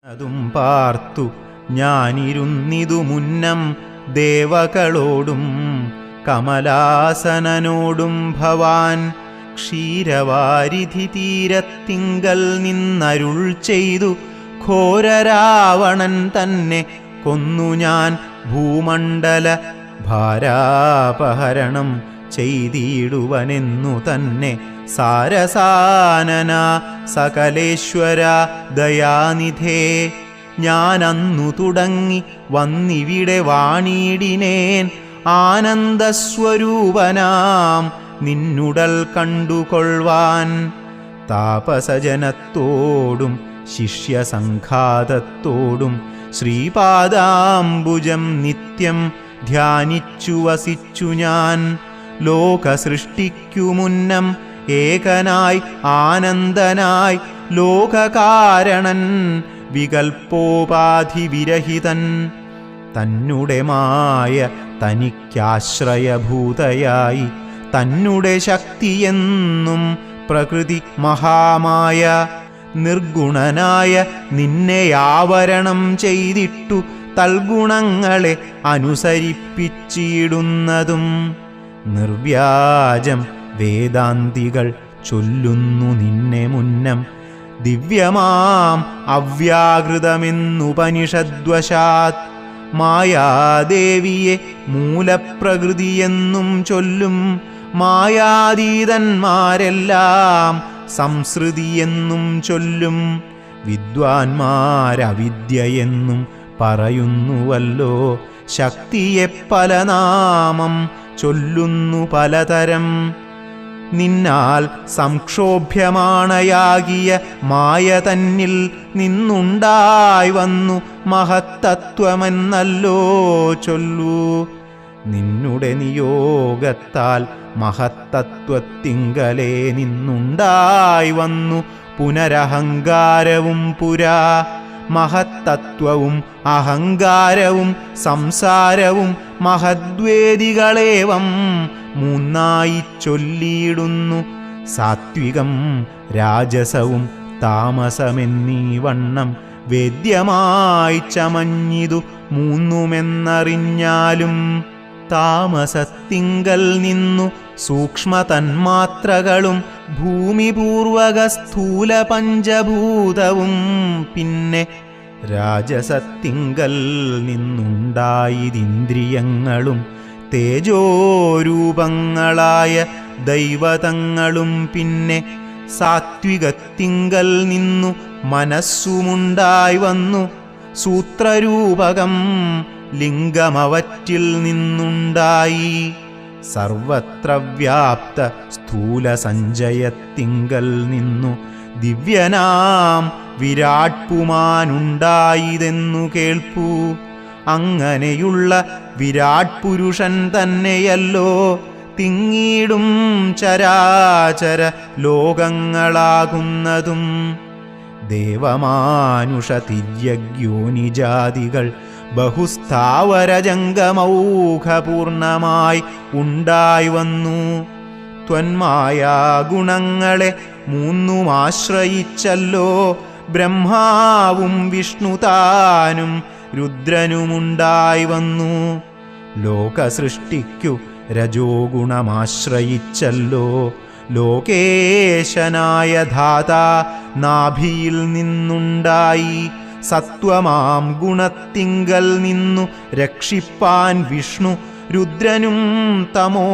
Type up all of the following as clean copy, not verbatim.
അതും പാർത്തു ഞാനിരുന്നിതു മുന്നം ദേവകളോടും കമലാസനനോടും ഭവാൻ ക്ഷീരവാരിധി തീരത്തിങ്കൽ നിന്നരുൾ ചെയ്തു ഘോരരാവണൻ തന്നെ കൊന്നു ഞാൻ ഭൂമണ്ഡല ഭാരാപഹരണം ചെയ്തിടുവനെന്നു തന്നെ സാരസാനന സകലേശ്വര ദയാനിധേ ഞാനന്നു തുടങ്ങി വന്നിവിടെ വാണിടിനേൻ ആനന്ദസ്വരൂപനാം നിന്നുടൽ കണ്ടുകൊള്ളുവാൻ താപസജനത്തോടും ശിഷ്യസംഘാതത്തോടും ശ്രീപാദാംബുജം നിത്യം ധ്യാനിച്ചു വസിച്ചു ഞാൻ ലോകസൃഷ്ടിക്കു മുന്നം ഏകനായി ആനന്ദനായി ലോകകാരണൻ വികൽപ്പോപാധിവിരഹിതൻ തന്നുടെ മായ തനിക്കാശ്രയഭൂതയായി തന്നുടെ ശക്തിയെന്നും പ്രകൃതി മഹാമായ നിർഗുണനായ നിന്നെ ആവരണം ചെയ്തിട്ടു തൽഗുണങ്ങളെ അനുസരിപ്പിച്ചിടുന്നതും നിർവ്യാജം വേദാന്തികൾ ചൊല്ലുന്നു നിന്നെ മുന്നം ദിവ്യമാം അവ്യാകൃതമെന്നുപനിഷദ്വശാത് മായാദേവിയെ മൂലപ്രകൃതിയെന്നും ചൊല്ലും മായാതീതന്മാരെല്ലാം സംസൃതിയെന്നും ചൊല്ലും വിദ്വാൻമാരവിദ്യയെന്നും പറയുന്നുവല്ലോ ശക്തിയെ പല നാമം ചൊല്ലുന്നു പലതരം നിന്നാൽ സംക്ഷോഭ്യമാണയാകിയ മായ തന്നിൽ നിന്നുണ്ടായി വന്നു മഹത്തത്വമെന്നല്ലോ ചൊല്ലൂ നിന്നുടെ നിയോഗത്താൽ മഹത്തത്വത്തിങ്കലേ നിന്നുണ്ടായി വന്നു പുനരഹങ്കാരവും പുരാ മഹത്തത്വവും അഹങ്കാരവും സംസാരവും മഹദ്വേദികളേവം മൂന്നായി ചൊല്ലിയിടുന്നു സാത്വികം രാജസവും താമസമെന്നീ വണ്ണം വേദ്യമായി ചമഞ്ഞിതു മൂന്നുമെന്നറിഞ്ഞാലും താമസത്തിങ്കൽ നിന്നു സൂക്ഷ്മതന്മാത്രകളും ഭൂമിപൂർവക സ്ഥൂല പഞ്ചഭൂതവും പിന്നെ രാജസത്തിങ്കൽ നിന്നുണ്ടായതിന്ദ്രിയങ്ങളും തേജോരൂപങ്ങളായ ദൈവതങ്ങളും പിന്നെ സാത്വികത്തിങ്കൽ നിന്നു മനസ്സുമുണ്ടായി വന്നു സൂത്രരൂപകം ലിംഗമവറ്റിൽ നിന്നുണ്ടായി സർവത്ര വ്യാപ്ത സ്ഥൂല സഞ്ചയത്തിങ്കൽ നിന്നു ദിവ്യനാം വിരാട് പുമാനുണ്ടായതെന്നു കേൾപ്പൂ അങ്ങനെയുള്ള വിരാട് പുരുഷൻ തന്നെയല്ലോ തിങ്ങിടും ചരാചര ലോകങ്ങളാകുന്നതും ദേവമാനുഷ തിര്യഗ്യോനിജാതികൾ ബഹുസ്ഥാവരജംഗമൗഘപൂർണമായി ഉണ്ടായി വന്നു ത്വന്മായാ ഗുണങ്ങളെ മൂന്നുമാശ്രയിച്ചല്ലോ ബ്രഹ്മാവും വിഷ്ണുതാനും രുദ്രനുമുണ്ടായി വന്നു ലോകസൃഷ്ടിക്കു രജോ ഗുണമാശ്രയിച്ചല്ലോ ലോകേശനായ ധാതാ നാഭിയിൽ നിന്നുണ്ടായി സത്വമാം ഗുണത്തിങ്കൽ നിന്നു രക്ഷിപ്പാൻ വിഷ്ണു രുദ്രനും തമോ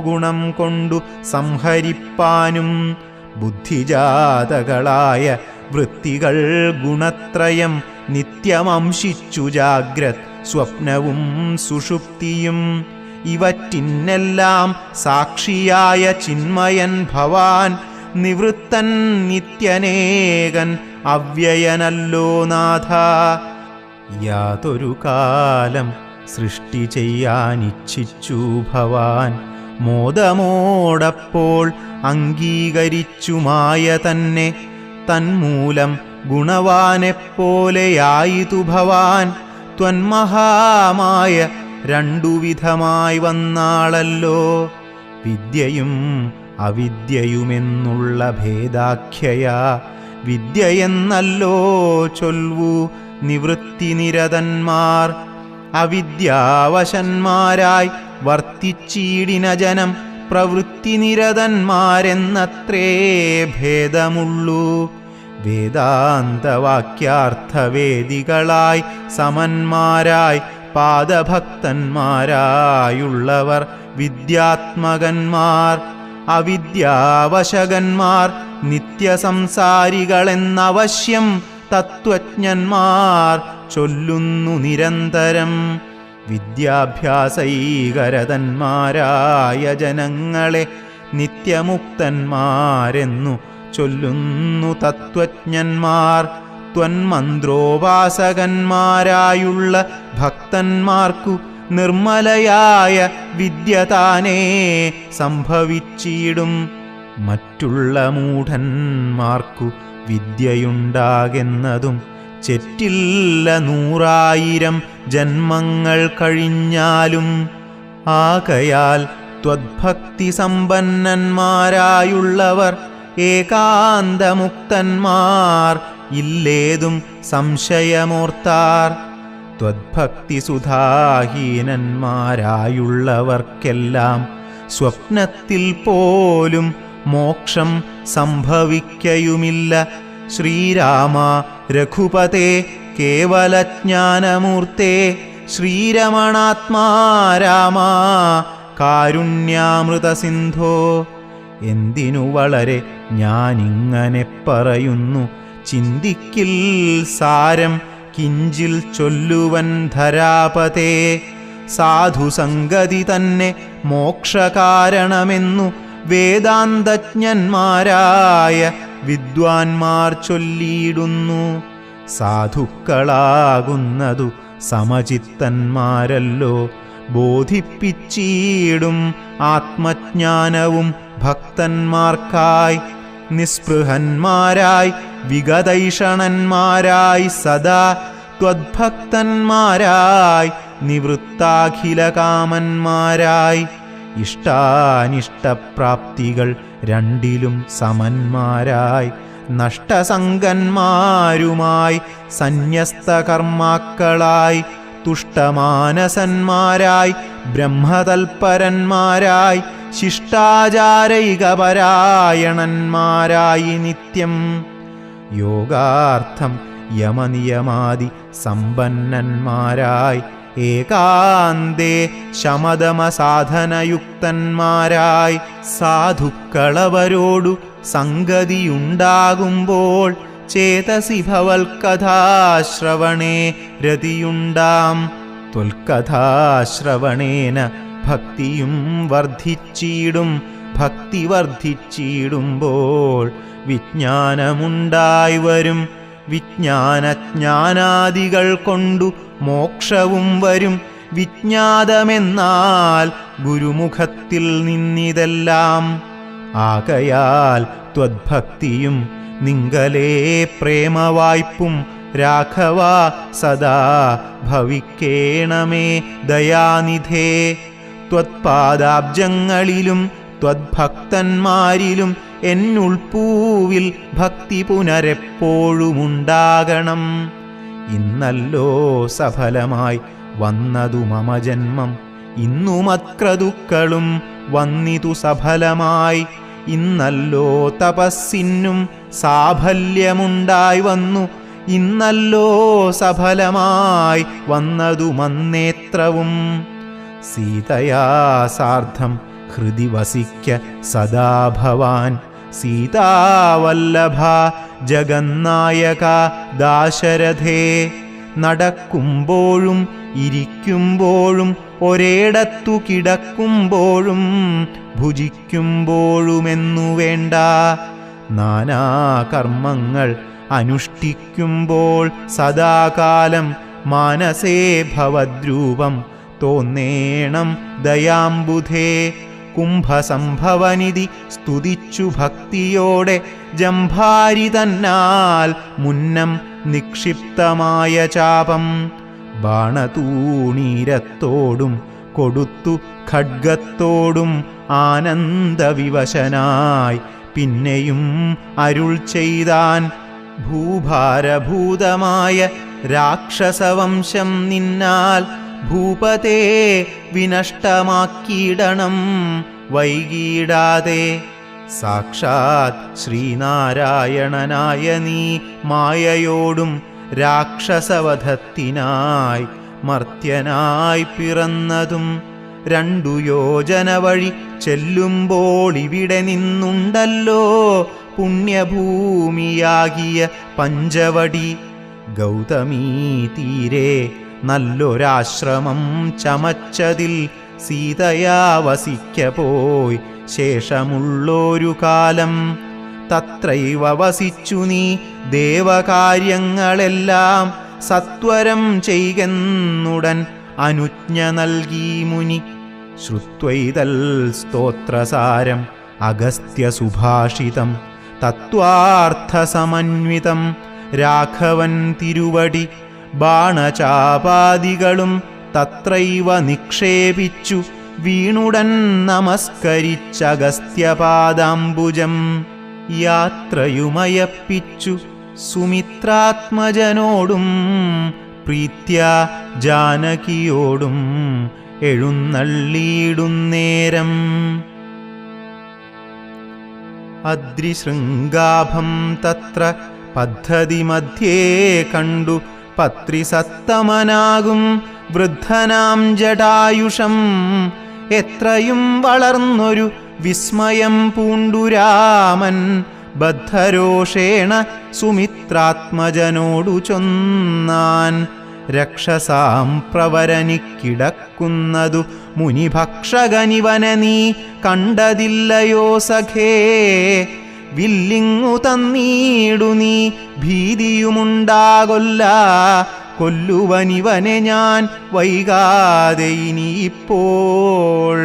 ഗുണം കൊണ്ടു സംഹരിപ്പാനും ബുദ്ധിജാതകളായ വൃത്തികൾ ഗുണത്രയം നിത്യമംശിച്ചു ജാഗ്രത് സ്വപ്നവും സുഷുപ്തിയും ഇവറ്റിനെല്ലാം സാക്ഷിയായ ചിന്മയൻ ഭവാൻ നിവൃത്തൻ നിത്യനേകൻ അവ്യയനല്ലോ നാഥ യാതൊരു കാലം സൃഷ്ടി ചെയ്യാനിച്ഛിച്ചു ഭവാൻ മോദമോടപ്പോൾ അംഗീകരിച്ചു മായ തന്നെ തന്മൂലം ഗുണവാനെപ്പോലെയായിതു ഭവാൻ ത്വന്മഹാമായ രണ്ടുവിധമായി വന്നാളല്ലോ വിദ്യയും അവിദ്യയുമെന്നുള്ള ഭേദാഖ്യയാ വിദ്യയെന്നല്ലോ ചൊൽവു നിവൃത്തിനിരതന്മാർ. അവിദ്യാവശന്മാരായി വർത്തിച്ചീടിന ജനം പ്രവൃത്തിനിരതന്മാരെന്നത്രേ ഭേദമുള്ളൂ. വേദാന്തവാക്യാർത്ഥവേദികളായി സമന്മാരായി പാദഭക്തന്മാരായുള്ളവർ വിദ്യാത്മകന്മാർ. അവിദ്യാവശകന്മാർ നിത്യസംസാരികളെന്നവശ്യം തത്വജ്ഞന്മാർ ചൊല്ലുന്നു നിരന്തരം. വിദ്യാഭ്യാസൈകരതന്മാരായ ജനങ്ങളെ നിത്യമുക്തന്മാരെന്നു ചൊല്ലുന്നു തത്വജ്ഞന്മാർ. ത്വന്മന്ത്രോപാസകന്മാരായുള്ള ഭക്തന്മാർക്കു നിർമ്മലയായ വിദ്യ താനേ സംഭവിച്ചിടും. മറ്റുള്ള മൂഢന്മാർക്കു വിദ്യയുണ്ടാകുന്നതും ചെറ്റില്ല 100,000 ജന്മങ്ങൾ കഴിഞ്ഞാലും. ആകയാൽ ത്വദ്ഭക്തി സമ്പന്നന്മാരായുള്ളവർ ഏകാന്തമുക്തന്മാർ ഇല്ലേതും സംശയമോർത്താർ. ത്വദ്ഭക്തി സുധാഹീനന്മാരായുള്ളവർക്കെല്ലാം സ്വപ്നത്തിൽ പോലും മോക്ഷം സംഭവിക്കയുമില്ല. ശ്രീരാമ രഘുപതേ കേവലജ്ഞാനമൂർത്തേ ശ്രീരമണാത്മാ രാമ കാരുണ്യാമൃതസിന്ധോ. എന്തിനു വളരെ ഞാനിങ്ങനെ പറയുന്നു, ചിന്തിക്കിൽ സാരം കിഞ്ചിൽ ചൊല്ലുവൻ ധരാപതേ. സാധുസംഗതി തന്നെ മോക്ഷകാരണമെന്നു വേദാന്തജ്ഞന്മാരായ വിദ്വാൻമാർ ചൊല്ലിയിടുന്നു. സാധുക്കളാകുന്നതു സമചിത്തന്മാരല്ലോ ബോധിപ്പിച്ചിടും ആത്മജ്ഞാനവും ഭക്തന്മാർക്കായി. നിസ്പൃഹന്മാരായി വിഗതൈഷണന്മാരായി സദാ ത്വദ്ഭക്തന്മാരായി നിവൃത്താഖിലകാമന്മാരായി ഇഷ്ടാനിഷ്ടപ്രാപ്തികൾ രണ്ടിലും സമന്മാരായി നഷ്ടസംഗന്മാരുമായി സന്യസ്തകർമാക്കളായി തുഷ്ടമാനസന്മാരായി ബ്രഹ്മതൽപരന്മാരായി ശിഷ്ടാചാരൈകപരായണന്മാരായി നിത്യം യോഗാർത്ഥം യമനിയമാദി സമ്പന്നന്മാരായി ഏകാന്തേ ശമദമസാധനയുക്തന്മാരായി സാധുക്കളവരോടു സംഗതിയുണ്ടാകുമ്പോൾ ചേതസി ഭവൽക്കഥാശ്രവണേ രതിയുണ്ടാം. ത്വൽക്കഥാശ്രവണേന ഭക്തിയും വർദ്ധിച്ചിടും. ഭക്തി വർദ്ധിച്ചിടുമ്പോൾ വിജ്ഞാനമുണ്ടായി വരും. വിജ്ഞാനജ്ഞാനാദികൾ കൊണ്ടു മോക്ഷവും വരും. വിജ്ഞാതമെന്നാൽ ഗുരുമുഖത്തിൽ നിന്നിതെല്ലാം. ആകയാൽ ത്വദ്ഭക്തിയും നിങ്കലേ പ്രേമവായ്പും രാഘവ സദാ ഭവിക്കേണമേ ദയാനിധേ. ത്വത്പാദാബ്ജങ്ങളിലും ത്വദ്ഭക്തന്മാരിലും എന്നുൾപ്പൂവിൽ ഭക്തി പുനരെപ്പോഴുമുണ്ടാകണം. ഇന്നല്ലോ സഫലമായി വന്നതു മമ ജന്മം. ഇന്നുമക്രതുക്കളും വന്നിതു സഫലമായി. ഇന്നല്ലോ തപസ്സിനും സാഫല്യമുണ്ടായി വന്നു. ഇന്നല്ലോ സഫലമായി വന്നതു മന്നേത്രവും. സീതയാ സാർദ്ധം ഹൃദി വസിക്ക സദാ ഭവാൻ. സീതാവല്ലഭ ജഗന്നായക ദാശരഥേ. നടക്കുമ്പോഴും ഇരിക്കുമ്പോഴും ഒരേടത്തു കിടക്കുമ്പോഴും ഭുജിക്കുമ്പോഴുമെന്നു വേണ്ട. നാനാകർമ്മങ്ങൾ അനുഷ്ഠിക്കുമ്പോൾ സദാകാലം മാനസേ ഭവദ്രൂപം തോന്നേണം ദയാംബുധേ. കുംഭസംഭവനിധി സ്തുതിച്ചു ഭക്തിയോടെ ജംഭാരി തന്നാൽ മുന്നം നിക്ഷിപ്തമായ ചാപം ബാണതൂണീരത്തോടും കൊടുത്തു ഖഡ്ഗത്തോടും ആനന്ദവിവശനായി പിന്നെയും അരുൾ ചെയ്താൻ. ഭൂഭാരഭൂതമായ രാക്ഷസവംശം നിന്നാൽ ഭൂപതേ വിനഷ്ടമാക്കിയിടണം വൈകിടാതെ. സാക്ഷാത് ശ്രീനാരായണനായ നീ മായയോടും രാക്ഷസവധത്തിനായി മർത്യനായി പിറന്നതും 2 യോജന വഴി ചെല്ലുമ്പോൾ ഇവിടെ നിന്നുണ്ടല്ലോ പുണ്യഭൂമിയാകിയ പഞ്ചവടി. ഗൗതമീ തീരെ നല്ലൊരാശ്രമം ചമച്ചതിൽ സീതയാ വസിക്ക പോയി ശേഷമുള്ളൊരു കാലം. തത്രൈവ വസിച്ചു നീ ദേവകാര്യങ്ങളെല്ലാം സത്വരം ചെയ്കെന്നുടൻ അനുജ്ഞ നൽകി മുനി. ശ്രുത്വൈതൽ സ്തോത്രസാരം അഗസ്ത്യസുഭാഷിതം തത്വാർത്ഥസമന്വിതം രാഘവൻ തിരുവടി. ബാണചാപാദികളും തത്രൈവ നിക്ഷേപിച്ചു വീണുടൻ നമസ്കരിച്ചഗസ്ത്യപാദാംബുജം. യാത്രയുമയപ്പിച്ചു സുമിത്രാത്മജനോടും പ്രീത്യാ ജാനകിയോടും എഴുന്നള്ളിയിടുന്നേരം. അദ്രിശൃംഗാഭം തത്ര പദ്ധതി മധ്യേ കണ്ടു പത്രിസത്തമനാകും വൃദ്ധനാം ജടായുഷം. എത്രയും വളർന്നൊരു വിസ്മയം പൂണ്ടു രാമൻ ബദ്ധരോഷേണ സുമിത്രാത്മജനോടു ചൊന്നാൻ. രക്ഷസാം പ്രവരനിക്കിടക്കുന്നതു മുനിഭക്ഷകനിവനെ നീ കണ്ടതില്ലയോ സഖേ. വില്ലിങ്ങു തന്നീടു നീ ഭീതിയുമുണ്ടാകൊല്ല. കൊല്ലുവനിവനെ ഞാൻ വൈകാതെ ഇനിയിപ്പോൾ.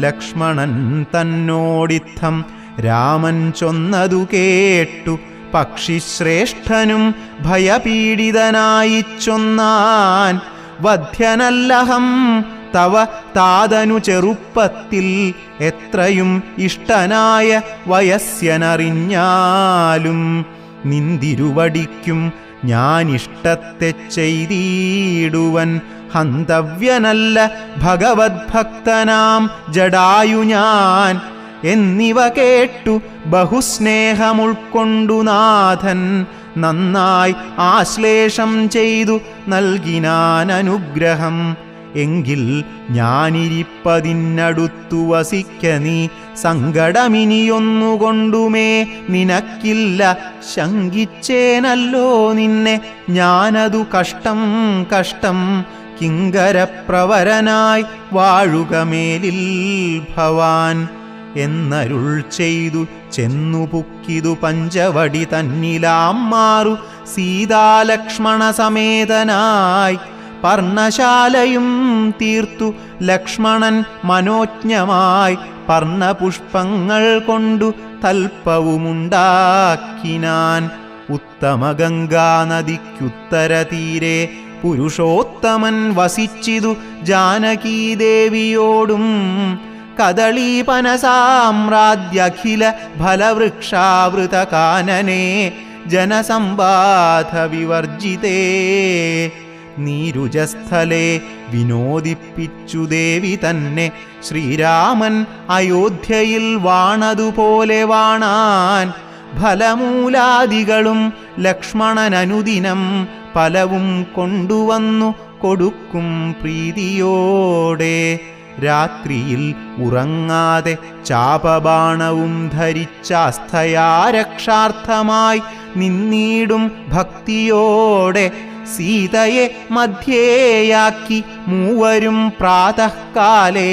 ലക്ഷ്മണൻ തന്നോടിത്തം രാമൻ ചൊന്നതു കേട്ടു പക്ഷിശ്രേഷ്ഠനും ഭയപീഡിതനായി ചൊന്നാൻ. വധ്യനല്ലഹം തവ താതനു ചെറുപ്പത്തിൽ എത്രയും ഇഷ്ടനായ വയസ്യനറിഞ്ഞാലും നിന്തിരുവടിക്കും ഞാനിഷ്ടത്തെ ചെയ്തിടുവൻ. ഹന്തവ്യനല്ല ഭഗവദ്ഭക്തനാം ജടായു ഞാൻ. എന്നിവ കേട്ടു ബഹുസ്നേഹമുൾക്കൊണ്ടു നാഥൻ നന്നായി ആശ്ലേഷം ചെയ്തു നൽകിനാൻ അനുഗ്രഹം. എങ്കിൽ ഞാനിരിപ്പതിനടുത്തു വസിക്ക നീ. സങ്കടമിനിയൊന്നുകൊണ്ടുമേ നിനക്കില്ല. ശങ്കിച്ചേനല്ലോ നിന്നെ ഞാനതു കഷ്ടം കഷ്ടം. കിങ്കരപ്രവരനായി വാഴുക മേലിൽ ഭവാൻ എന്നരുൾ ചെയ്തു ചെന്നു പുക്കിതു പഞ്ചവടി തന്നിലാം മാറു സീതാലക്ഷ്മണ സമേതനായി. പർണശാലയും തീർത്തു ലക്ഷ്മണൻ മനോജ്ഞമായി പർണപുഷ്പങ്ങൾ കൊണ്ടു തൽപ്പവുമുണ്ടാക്കിനാൻ. ഉത്തമ ഗംഗാനദിക്കുത്തരതീരെ പുരുഷോത്തമൻ വസിച്ചിതു ജാനകീദേവിയോടും. കദളീപനസാമ്രാജ്യഖില ഫലവൃക്ഷാവൃത കാനനേ ജനസമ്പാധ വിവർജിതേ. നീരുജസ്ഥലേ വിനോദിപ്പിച്ചു ദേവി തന്നെ ശ്രീരാമൻ അയോധ്യയിൽ വാണതുപോലെ വാണാൻ. ഫലമൂലാദികളും ലക്ഷ്മണനനുദിനം പലവും കൊണ്ടുവന്നു കൊടുക്കും പ്രീതിയോടെ. രാത്രിയിൽ ഉറങ്ങാതെ ചാപബാണവും ധരിച്ചാസ്ഥയാ രക്ഷാർത്ഥമായി നിന്നീടും ഭക്തിയോടെ. സീതയെ മധ്യേയാക്കി മൂവരും പ്രാതഃകാലേ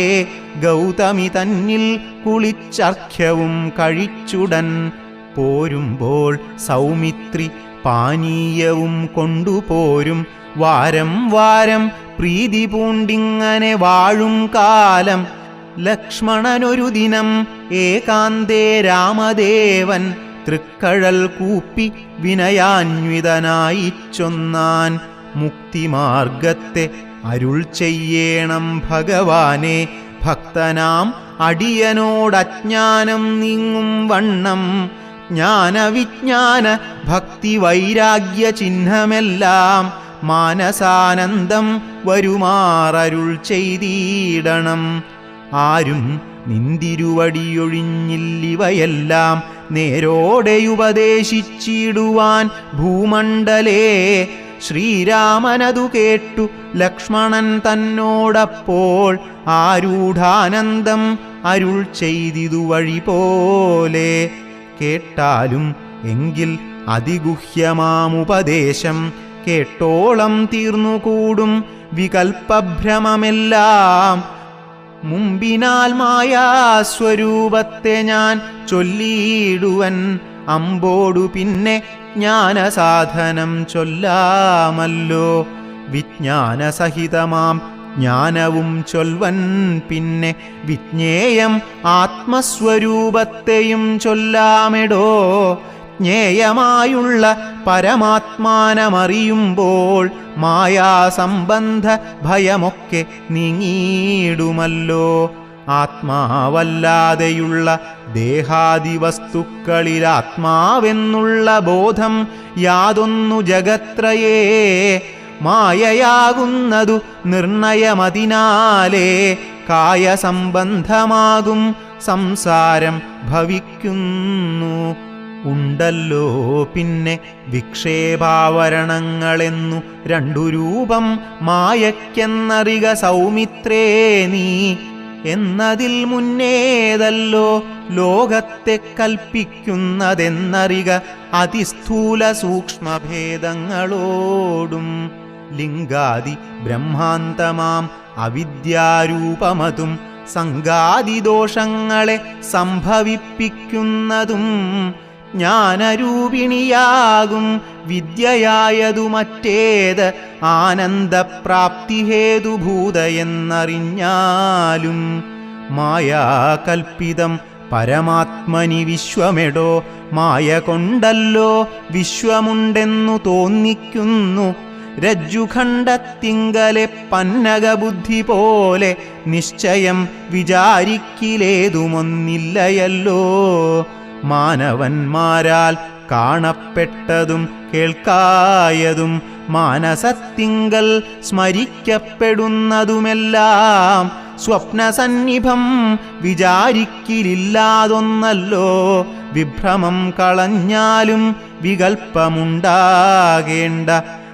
ഗൗതമി തന്നിൽ കുളിച്ചർഘ്യവും കഴിച്ചുടൻ. പോരുമ്പോൾ സൗമിത്രി പാനീയവും കൊണ്ടുപോരും. വാരം വാരം പ്രീതി പൂണ്ടിങ്ങനെ വാഴും കാലം. ലക്ഷ്മണനൊരു ദിനം ഏകാന്തേ രാമദേവൻ തൃക്കഴൽ കൂപ്പി വിനയാന്വിതനായി ചൊന്നാൻ. മുക്തിമാർഗത്തെ അരുൾ ചെയ്യേണം ഭഗവാനെ. ഭക്തനാം അടിയനോടജ്ഞാനം നീങ്ങും വണ്ണം ജ്ഞാനവിജ്ഞാന ഭക്തി വൈരാഗ്യ ചിഹ്നമെല്ലാം മാനസാനന്ദം വരുമാറരുൾ ചെയ്തിടണം. ആരും നിന്തിരുവടിയൊഴിഞ്ഞില്ലിവയെല്ലാം നേരോടെയുപദേശിച്ചിടുവാൻ ഭൂമണ്ഡലേ. ശ്രീരാമനതു കേട്ടു ലക്ഷ്മണൻ തന്നോടപ്പോൾ ആരൂഢാനന്ദം അരുൾ ചെയ്തിതു വഴി പോലെ. കേട്ടാലും എങ്കിൽ അതിഗുഹ്യമാമുപദേശം കേട്ടോളം തീർന്നുകൂടും വികൽപ്പഭ്രമമെല്ലാം. മുമ്പിനാൽ മായാസ്വരൂപത്തെ ഞാൻ ചൊല്ലിയിടുവൻ അമ്പോടു പിന്നെ ജ്ഞാനസാധനം ചൊല്ലാമല്ലോ. വിജ്ഞാനസഹിതമാം ജ്ഞാനവും ചൊൽവൻ പിന്നെ വിജ്ഞേയം ആത്മസ്വരൂപത്തെയും ചൊല്ലാമെടോ. ജ്ഞേയമായുള്ള പരമാത്മാനമറിയുമ്പോൾ മായാസംബന്ധ ഭയമൊക്കെ നീങ്ങിയിടുമല്ലോ. ആത്മാവല്ലാതെയുള്ള ദേഹാദിവസ്തുക്കളിൽ ആത്മാവെന്നുള്ള ബോധം യാതൊന്നു ജഗത്രയേ. മായയാകുന്നതു നിർണയമതിനാലേ കായസംബന്ധമാകും സംസാരം ഭവിക്കുന്നു. ഉണ്ടല്ലോ പിന്നെ വിക്ഷേപാവരണങ്ങളെന്നു രണ്ടു രൂപം മായയ്ക്കെന്നറിക സൗമിത്രേ നീ. എന്നതിൽ മുന്നേതല്ലോ ലോകത്തെ കൽപ്പിക്കുന്നതെന്നറിക അതിസ്ഥൂല സൂക്ഷ്മഭേദങ്ങളോടും. ലിംഗാദി ബ്രഹ്മാന്തമാം അവിദ്യാരൂപമതും സംഗാദിദോഷങ്ങളെ സംഭവിപ്പിക്കുന്നതും ജ്ഞാനരൂപിണിയാകും വിദ്യയായതു മറ്റേത് ആനന്ദപ്രാപ്തിഹേതുഭൂതയെന്നറിഞ്ഞാലും. മായാകൽപ്പിതം പരമാത്മനി വിശ്വമെടോ. മായ കൊണ്ടല്ലോ വിശ്വമുണ്ടെന്നു തോന്നിക്കുന്നു. രജ്ജുഖണ്ഡത്തിങ്കലെ പന്നകബുദ്ധി പോലെ നിശ്ചയം വിചാരിക്കിലേതുമൊന്നില്ലയല്ലോ. മാനവന്മാരാൽ കാണപ്പെട്ടതും കേൾക്കായതും മാനസത്തിങ്കൽ സ്മരിക്കപ്പെടുന്നതുമെല്ലാം സ്വപ്നസന്നിഭം വിചാരിക്കിലില്ലാതൊന്നല്ലോ. വിഭ്രമം കളഞ്ഞാലും വികൽപ്പമുണ്ടാകേണ്ട.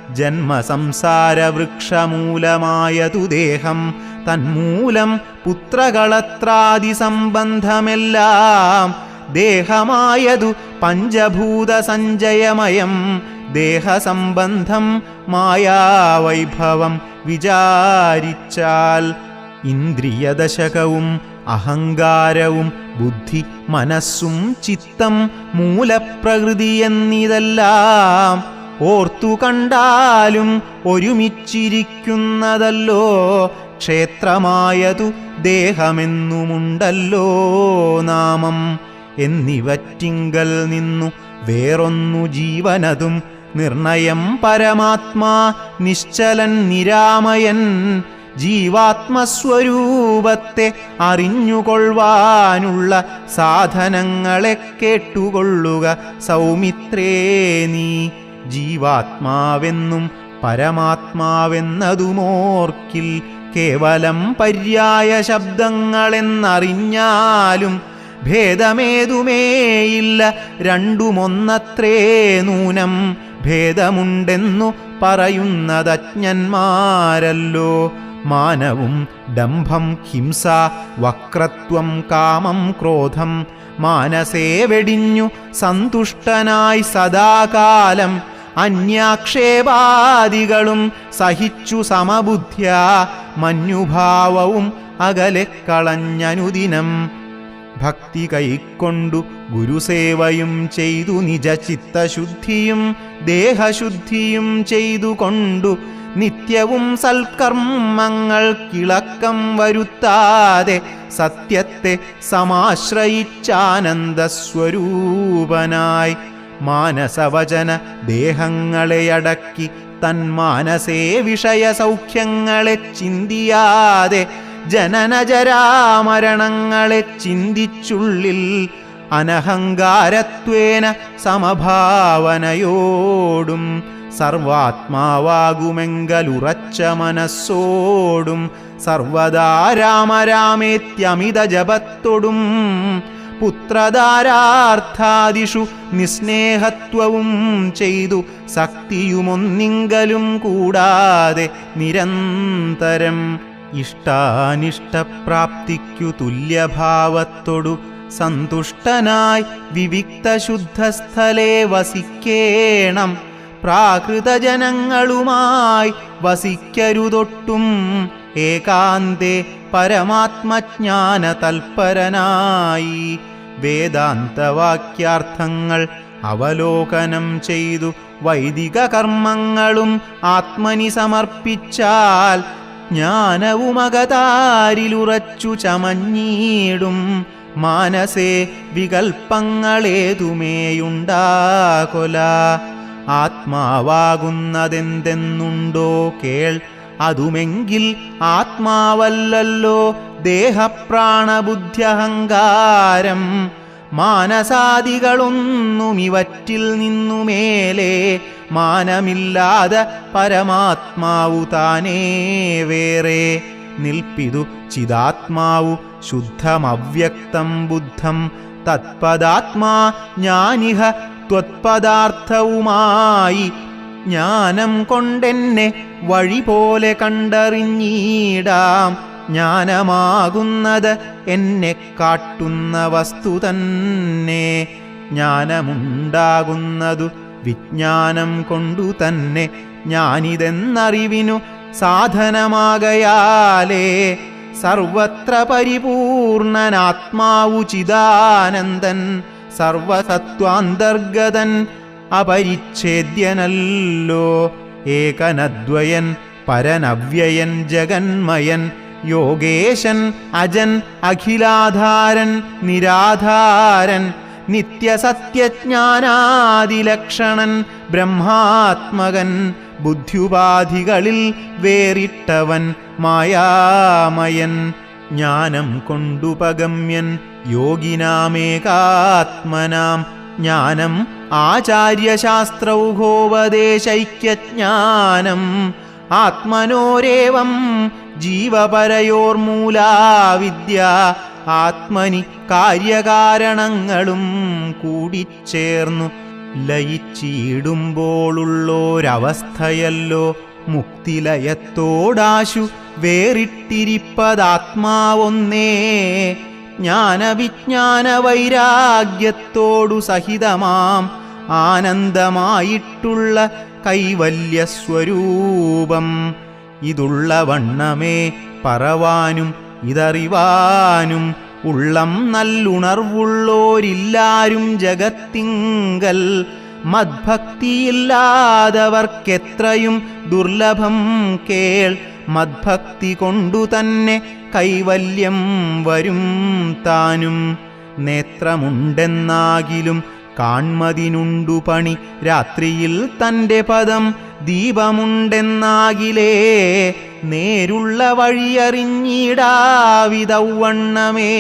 ജന്മസംസാരവൃക്ഷമൂലമായതു ദേഹം തന്മൂലം പുത്രകളത്രാദി സംബന്ധമെല്ലാം. ദേഹമായതു പഞ്ചഭൂത സഞ്ചയമയം. ദേഹസംബന്ധം മായാവൈഭവം വിചാരിച്ചാൽ. ഇന്ദ്രിയദശകവും അഹങ്കാരവും ബുദ്ധി മനസ്സും ചിത്തം മൂലപ്രകൃതി എന്നിതെല്ലാം ഓർത്തു കണ്ടാലും ഒരുമിച്ചിരിക്കുന്നതല്ലോ. ക്ഷേത്രമായതു ദേഹമെന്നുമുണ്ടല്ലോ നാമം. എന്നിവറ്റിങ്കൽ നിന്നു വേറൊന്നു ജീവനതും നിർണയം പരമാത്മാ നിശ്ചലൻ നിരാമയൻ. ജീവാത്മസ്വരൂപത്തെ അറിഞ്ഞുകൊള്ളുവാനുള്ള സാധനങ്ങളെ കേട്ടുകൊള്ളുക സൗമിത്രേ നീ. ജീവാത്മാവെന്നും പരമാത്മാവെന്നതുമോർക്കിൽ. കേവലം പര്യായ ശബ്ദങ്ങളെന്നറിഞ്ഞാലും ഭേദമേതുമേയില്ല രണ്ടുമൊന്നത്രേ നൂനം. ഭേദമുണ്ടെന്നു പറയുന്നതജ്ഞന്മാരല്ലോ. മാനവും ഡംഭം ഹിംസ വക്രത്വം കാമം ക്രോധം മാനസേ വെടിഞ്ഞു സന്തുഷ്ടനായി സദാകാലം. അന്യാക്ഷേപാദികളും സഹിച്ചു സമബുദ്ധ്യാ മന്യുഭാവവും അകലെ കളഞ്ഞനുദിനം. ഭക്തി കൈക്കൊണ്ടു ഗുരുസേവയും ചെയ്തു നിജചിത്തശുദ്ധിയും ദേഹശുദ്ധിയും ചെയ്തുകൊണ്ടു നിത്യവും സൽക്കർമ്മങ്ങൾക്കിളക്കം വരുത്താതെ സത്യത്തെ സമാശ്രയിച്ചാനന്ദസ്വരൂപനായി മാനസവചന ദേഹങ്ങളെയടക്കി തന്മാനസേ വിഷയസൗഖ്യങ്ങളെ ചിന്തിയാതെ ജനനജരാമരണങ്ങളെ ചിന്തിച്ചുള്ളിൽ അനഹങ്കാരത്വേന സമഭാവനയോടും സർവാത്മാവാകുമെങ്കലുറച്ച മനസ്സോടും സർവദാ രാമരാമേത്യമിത ജപത്തൊടും പുത്രധാരാർത്ഥാദിഷു നിസ്നേഹത്വവും ചെയ്തു ശക്തിയുമൊന്നിങ്കലും കൂടാതെ നിരന്തരം ഇഷ്ടാനിഷ്ടപ്രാപ്തിക്കു തുല്യഭാവത്തൊടു സന്തുഷ്ടനായി വിവിക്തശുദ്ധസ്ഥലേ വസിക്കേണം. പ്രാകൃതജനങ്ങളുമായി വസിക്കരുതൊട്ടും ഏകാന്തേ പരമാത്മജ്ഞാന തൽപരനായി വേദാന്തവാക്യാർത്ഥങ്ങൾ അവലോകനം ചെയ്തു വൈദിക കർമ്മങ്ങളും ആത്മനി സമർപ്പിച്ചാൽ ജ്ഞാനവുമകതാരിലുറച്ചു ചമഞ്ഞിടും. മാനസേ വികൽപ്പങ്ങളേതുമേയുണ്ടാകൊല. ആത്മാവാകുന്നതെന്തെന്നുണ്ടോ കേൾ, അതുമെങ്കിൽ ആത്മാവല്ലല്ലോ ദേഹപ്രാണബുദ്ധ്യഹങ്കാരം. മാനസാദികളൊന്നുമിവറ്റിൽ നിന്നുമേലെ മാനമില്ലാതെ പരമാത്മാവു താനേ വേറെ നിൽപ്പിതു ചിദാത്മാവു ശുദ്ധമവ്യക്തം ബുദ്ധം. തത്പദാത്മാ ജ്ഞാനിഹ ത്വത്പദാർത്ഥവുമായി ജ്ഞാനം കൊണ്ടെന്നെ വഴി പോലെ കണ്ടറിഞ്ഞിടാം. ജ്ഞാനമാകുന്നത് എന്നെ കാട്ടുന്ന വസ്തു തന്നെ. ജ്ഞാനമുണ്ടാകുന്നതു വിജ്ഞാനം കൊണ്ടു തന്നെ. ഞാനിതെന്നറിവിനു സാധനമാകയാലേ സർവത്ര പരിപൂർണനാത്മാവു ചിദാനന്ദൻ. സർവസത്വാന്തർഗതൻ അപരിച്ഛേദ്യനല്ലോ. ഏകനദ്വയൻ പരനവ്യയൻ ജഗന്മയൻ യോഗേശൻ അജൻ അഖിലാധാരൻ നിരാധാരൻ നിത്യസത്യജ്ഞാനാദിലക്ഷണൻ ബ്രഹ്മാത്മകൻ. ബുദ്ധ്യുപാധികളിൽ വേറിട്ടവൻ മായാമയൻ. ജ്ഞാനം കൊണ്ടുപഗമ്യൻ യോഗിനാമേകാത്മനാം. ജ്ഞാനം ആചാര്യശാസ്ത്രൗഘോപദേശൈക്യജ്ഞാനം. ആത്മനോരേവം ജീവപരയോർമൂലാ വിദ്യ. ആത്മനി കാര്യകാരണങ്ങളും കൂടിച്ചേർന്നു ലയിച്ചിടുമ്പോഴുള്ളോരവസ്ഥയല്ലോ മുക്തിലയത്തോടാശു വേറിട്ടിരിപ്പതാത്മാവൊന്നേ. ജ്ഞാനവിജ്ഞാന വൈരാഗ്യത്തോടു സഹിതമാം ആനന്ദമായിട്ടുള്ള കൈവല്യസ്വരൂപം. ഇതുള്ള വണ്ണമേ പറവാനും ഇതറിവാനും ഉള്ളം നല്ലുണർവുള്ളോരില്ലാരും ജഗത്തിങ്കൽ. മദ്ഭക്തിയില്ലാതവർക്കെത്രയും ദുർലഭം കേൾ. മദ്ഭക്തി കൊണ്ടു തന്നെ കൈവല്യം വരും താനും. നേത്രമുണ്ടെന്നാകിലും കാൺമതിനുണ്ടു പണി. രാത്രിയിൽ തൻ്റെ പദം ദീപമുണ്ടെന്നാകിലേ നേരുള്ള വഴിയറിഞ്ഞിടാവിതൗവണ്ണമേ.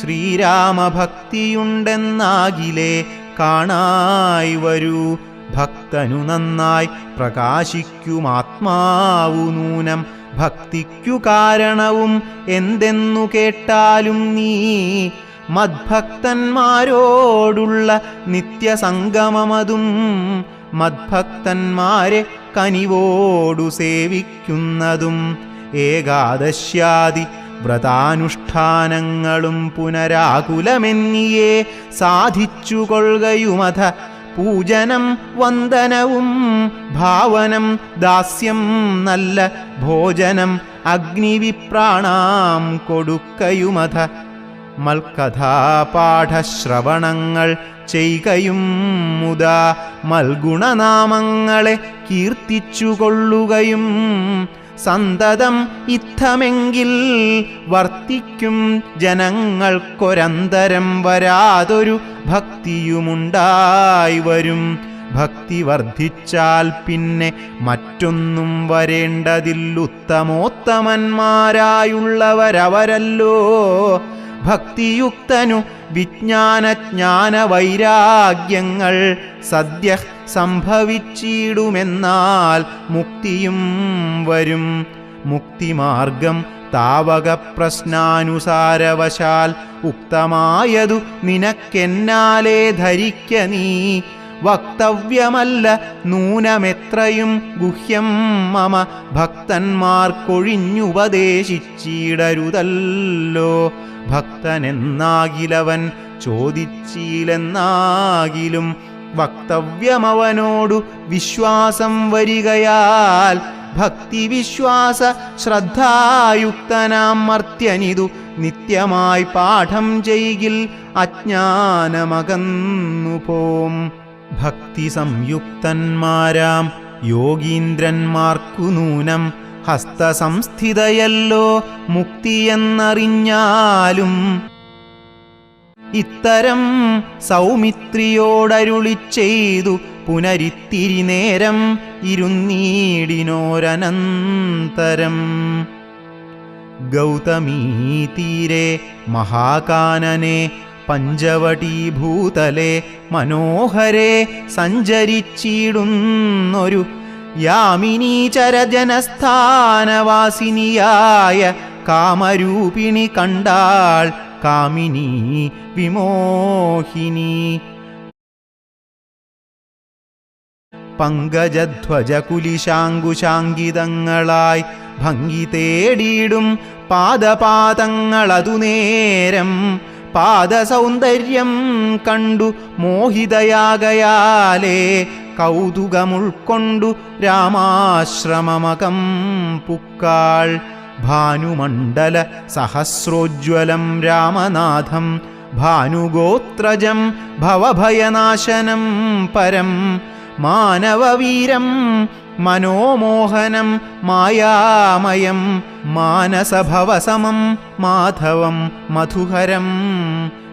ശ്രീരാമഭക്തിയുണ്ടെന്നാകിലേ കാണായി വരൂ. ഭക്തനു നന്നായി പ്രകാശിക്കുമാത്മാവു നൂനം. ഭക്തിക്കു കാരണവും എന്തെന്നു കേട്ടാലും നീ. മദ്ഭക്തന്മാരോടുള്ള നിത്യസംഗമമതും മദ്ഭക്തന്മാരെ കനിവോടു സേവിക്കുന്നതും. ഏകാദശ്യാദി വ്രതാനുഷ്ഠാനങ്ങളും പുനരാകുലമെന്നിയേ സാധിച്ചുകൊള്ളുകയുമഥ. പൂജനം വന്ദനവും ഭാവനം ദാസ്യം നല്ല ഭോജനം അഗ്നിവിപ്രാണാം കൊടുക്കയുമഥ. മൽക്കഥാപാഠശ്രവണങ്ങൾ ചെയ്കയും മുതാ മൽഗുണനാമങ്ങളെ കീർത്തിച്ചുകൊള്ളുകയും. സന്തതം ഇത്തമെങ്കിൽ വർത്തിക്കും ജനങ്ങൾക്കൊരന്തരം വരാതൊരു ഭക്തിയുമുണ്ടായി വരും. ഭക്തി വർദ്ധിച്ചാൽ പിന്നെ മറ്റൊന്നും വരേണ്ടതില്ലുത്തമോത്തമന്മാരായുള്ളവരവരല്ലോ. ഭക്തിയുക്തനു വിജ്ഞാനജ്ഞാനവൈരാഗ്യങ്ങൾ സദ്യ സംഭവിച്ചിടുമെന്നാൽ മുക്തിയും വരും. മുക്തിമാർഗം താവക പ്രശ്നാനുസാരവശാൽ ഉക്തമായതു നിനക്കെന്നാലേ ധരിക്ക നീ. വക്തവ്യമല്ല നൂനമെത്രയും ഗുഹ്യം മമ ഭക്തന്മാർക്കൊഴിഞ്ഞുപദേശിച്ചിടരുതല്ലോ. ഭക്തനെന്നാകിലവൻ ചോദിച്ചില്ലെന്നാകിലും വക്തവ്യമവനോടു വിശ്വാസം വരികയാൽ ഭക്തിവിശ്വാസ ശ്രദ്ധായുക്തനാം മർത്യനിതു നിത്യമായി പാഠം ചെയ്കിൽ അജ്ഞാനമകന്നു പോം. ഭക്തി സംയുക്തന്മാരാം യോഗീന്ദ്രന്മാർക്കു നൂനം ഹസ്തസംസ്ഥിതയല്ലോ മുക്തിയെന്നറിഞ്ഞാലും ഇത്തരം സൗമിത്രിയോടരുളിച്ചെയ്തു പുനരിത്തിരി നേരം ഇരുന്നീടിനോരനന്തരം. ഗൗതമീതീരെ മഹാകാനനെ പഞ്ചവടീഭൂതലെ മനോഹരെ സഞ്ചരിച്ചിടുന്നൊരു യാമിനീചരജനസ്ഥാനവാസിനിയായ കാമരൂപിണി കണ്ടാൾ കാമിനി വിമോഹിനി. പങ്കജധ്വജകുലിശാങ്കുശാങ്കിതങ്ങളായി ഭംഗി തേടിയിടും പാദപാദങ്ങളതു നേരം പാദസൗന്ദര്യം കണ്ടു മോഹിതയാകയാലേ കൗതുകമുൾക്കൊണ്ടു രാമാശ്രമമകം പുക്കാൾ. ഭാനുമണ്ഡല സഹസ്രോജ്വലം രാമനാഥം ഭാനുഗോത്രജം ഭവഭയനാശനം പരം മാനവവീരം മനോമോഹനം മായാമയം മാനസഭവസമം മാധവം മധുഹരം.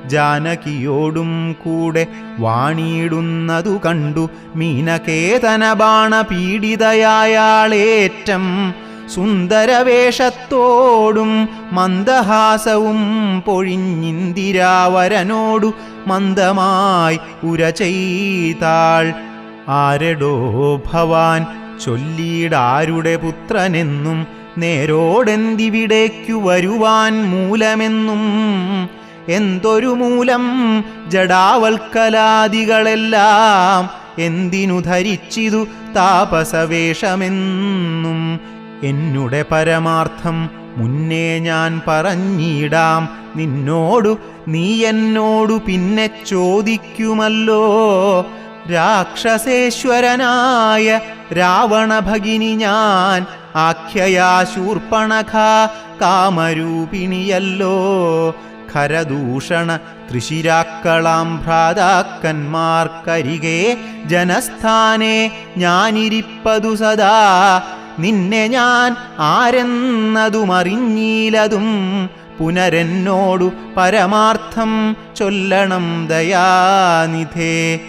ജാനകിയോടും കൂടെ വാണിയിടുന്നതു കണ്ടു മീനകേതനബാണ പീഡിതയായാളേറ്റം സുന്ദരവേഷത്തോടും മന്ദഹാസവും പൊഴിഞ്ഞിന്ദിരാവരനോടു മന്ദമായി ഉര ചെയ്താൾ. ആരെടോ ഭവാൻ ചൊല്ലിയിടാരുടെ പുത്രനെന്നും നേരോടെന്തിവിടേക്കു വരുവാൻ മൂലമെന്നും. എന്തൊരു മൂലം ജഡാവൽക്കലാദികളെല്ലാം എന്തിനു ധരിച്ചിതു താപസവേഷമെന്നും. എന്നുടെ പരമാർത്ഥം മുന്നേ ഞാൻ പറഞ്ഞിടാം നിന്നോടു, നീ എന്നോടു പിന്നെ ചോദിക്കുമല്ലോ. രാക്ഷസേശ്വരനായ രാവണഭഗിനി ഞാൻ ആഖ്യയാ ശൂർപ്പണഖ കാമരൂപിണിയല്ലോ. ഖരദൂഷണ തൃശിരാക്കളാം ഭ്രാതാക്കന്മാർക്കരികെ ജനസ്ഥാനെ ഞാനിരിപ്പതു സദാ. നിന്നെ ഞാൻ ആരെന്നതുമറിഞ്ഞീലതും പുനരെന്നോടു പരമാർത്ഥം ചൊല്ലണം ദയാനിധേ.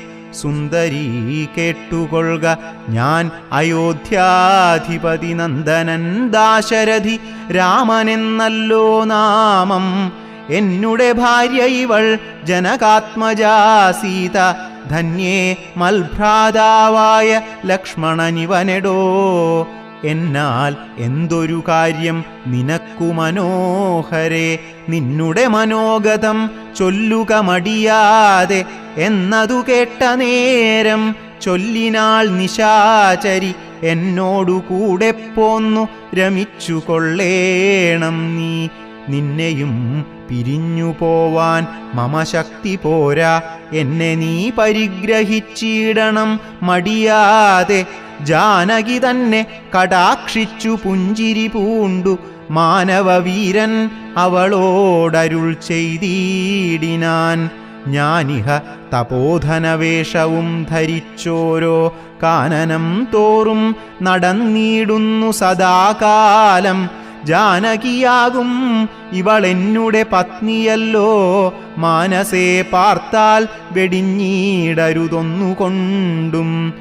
സുന്ദരീ കേട്ടുകൊള്ളുക, ഞാൻ അയോധ്യാധിപതി നന്ദനൻ ദാശരഥി രാമനെന്നല്ലോ നാമം. എന്നുടെ ഭാര്യ ഇവൾ ജനകാത്മജാ സീത, ധന്യേ മൽഭ്രാതാവായ ലക്ഷ്മണനിവനെടോ. എന്നാൽ എന്തൊരു കാര്യം നിനക്കു മനോഹരേ, നിന്നുടെ മനോഗതം ചൊല്ലുക മടിയാതെ. എന്നതു കേട്ട നേരം ചൊല്ലിനാൾ നിശാചരി, എന്നോടു കൂടെ പോന്നു രമിച്ചു കൊള്ളേണം നീ. നിന്നെയും പിരിഞ്ഞു പോവാൻ മമ ശക്തി പോരാ, എന്നെ നീ പരിഗ്രഹിച്ചിടണം മടിയാതെ. ജാനകി തന്നെ കടാക്ഷിച്ചു പുഞ്ചിരി പൂണ്ടു മാനവവീരൻ അവളോടരുൾ ചെയ്തിടിനാൻ. ഞാനിഹ തപോധനവേഷവും ധരിച്ചോരോ കാനനം തോറും നടന്നിടുന്നു സദാകാലം. ജാനകിയാകും ഇവളെന്നുടെ പത്നിയല്ലോ, മാനസേ പാർത്താൽ വെടിഞ്ഞിടരുതൊന്നുകൊണ്ടും.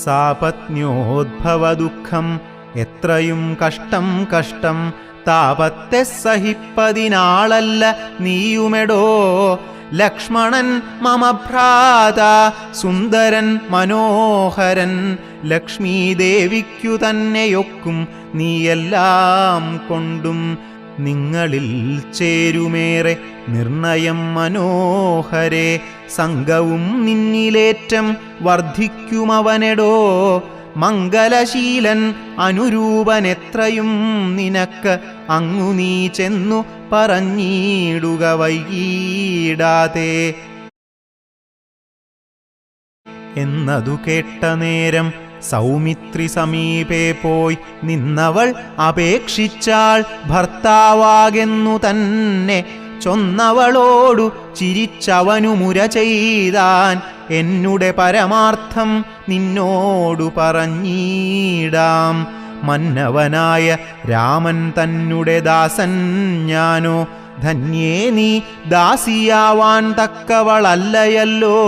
സാപത്ന്യോദ്ഭവ ദുഃഖം എത്രയും കഷ്ടം കഷ്ടം, താപത്തെ സഹിപ്പതിനാളല്ല നീയുമെടോ. ലക്ഷ്മണൻ മമ ഭ്രാത സുന്ദരൻ മനോഹരൻ, ലക്ഷ്മീദേവിക്കു തന്നെയൊക്കും നീയെല്ലാം കൊണ്ടും. നിങ്ങളിൽ ചേരുമേറെ നിർണയം മനോഹരെ, സംഘവും നിന്നിലേറ്റം വർദ്ധിക്കുമവനെടോ. മംഗലശീലൻ അനുരൂപനെത്രയും നിനക്ക്, അങ്ങു നീ ചെന്നു പറഞ്ഞിടുക വൈകീടാതെ. എന്നതു കേട്ട നേരം സൗമിത്രി സമീപേ പോയി നിന്നവൾ അപേക്ഷിച്ചാൾ ഭർത്താവാകെന്നു തന്നെ. ചൊന്നവളോടു ചിരിച്ചവനു മുര ചെയ്താൻ, എന്നുടെ പരമാർത്ഥം നിന്നോടു പറഞ്ഞിടാം. മന്നവനായ രാമൻ തന്നെ ദാസൻ ഞാനോ, ധന്യേ നീ ദാസിയാവാൻ തക്കവളല്ലയല്ലോ.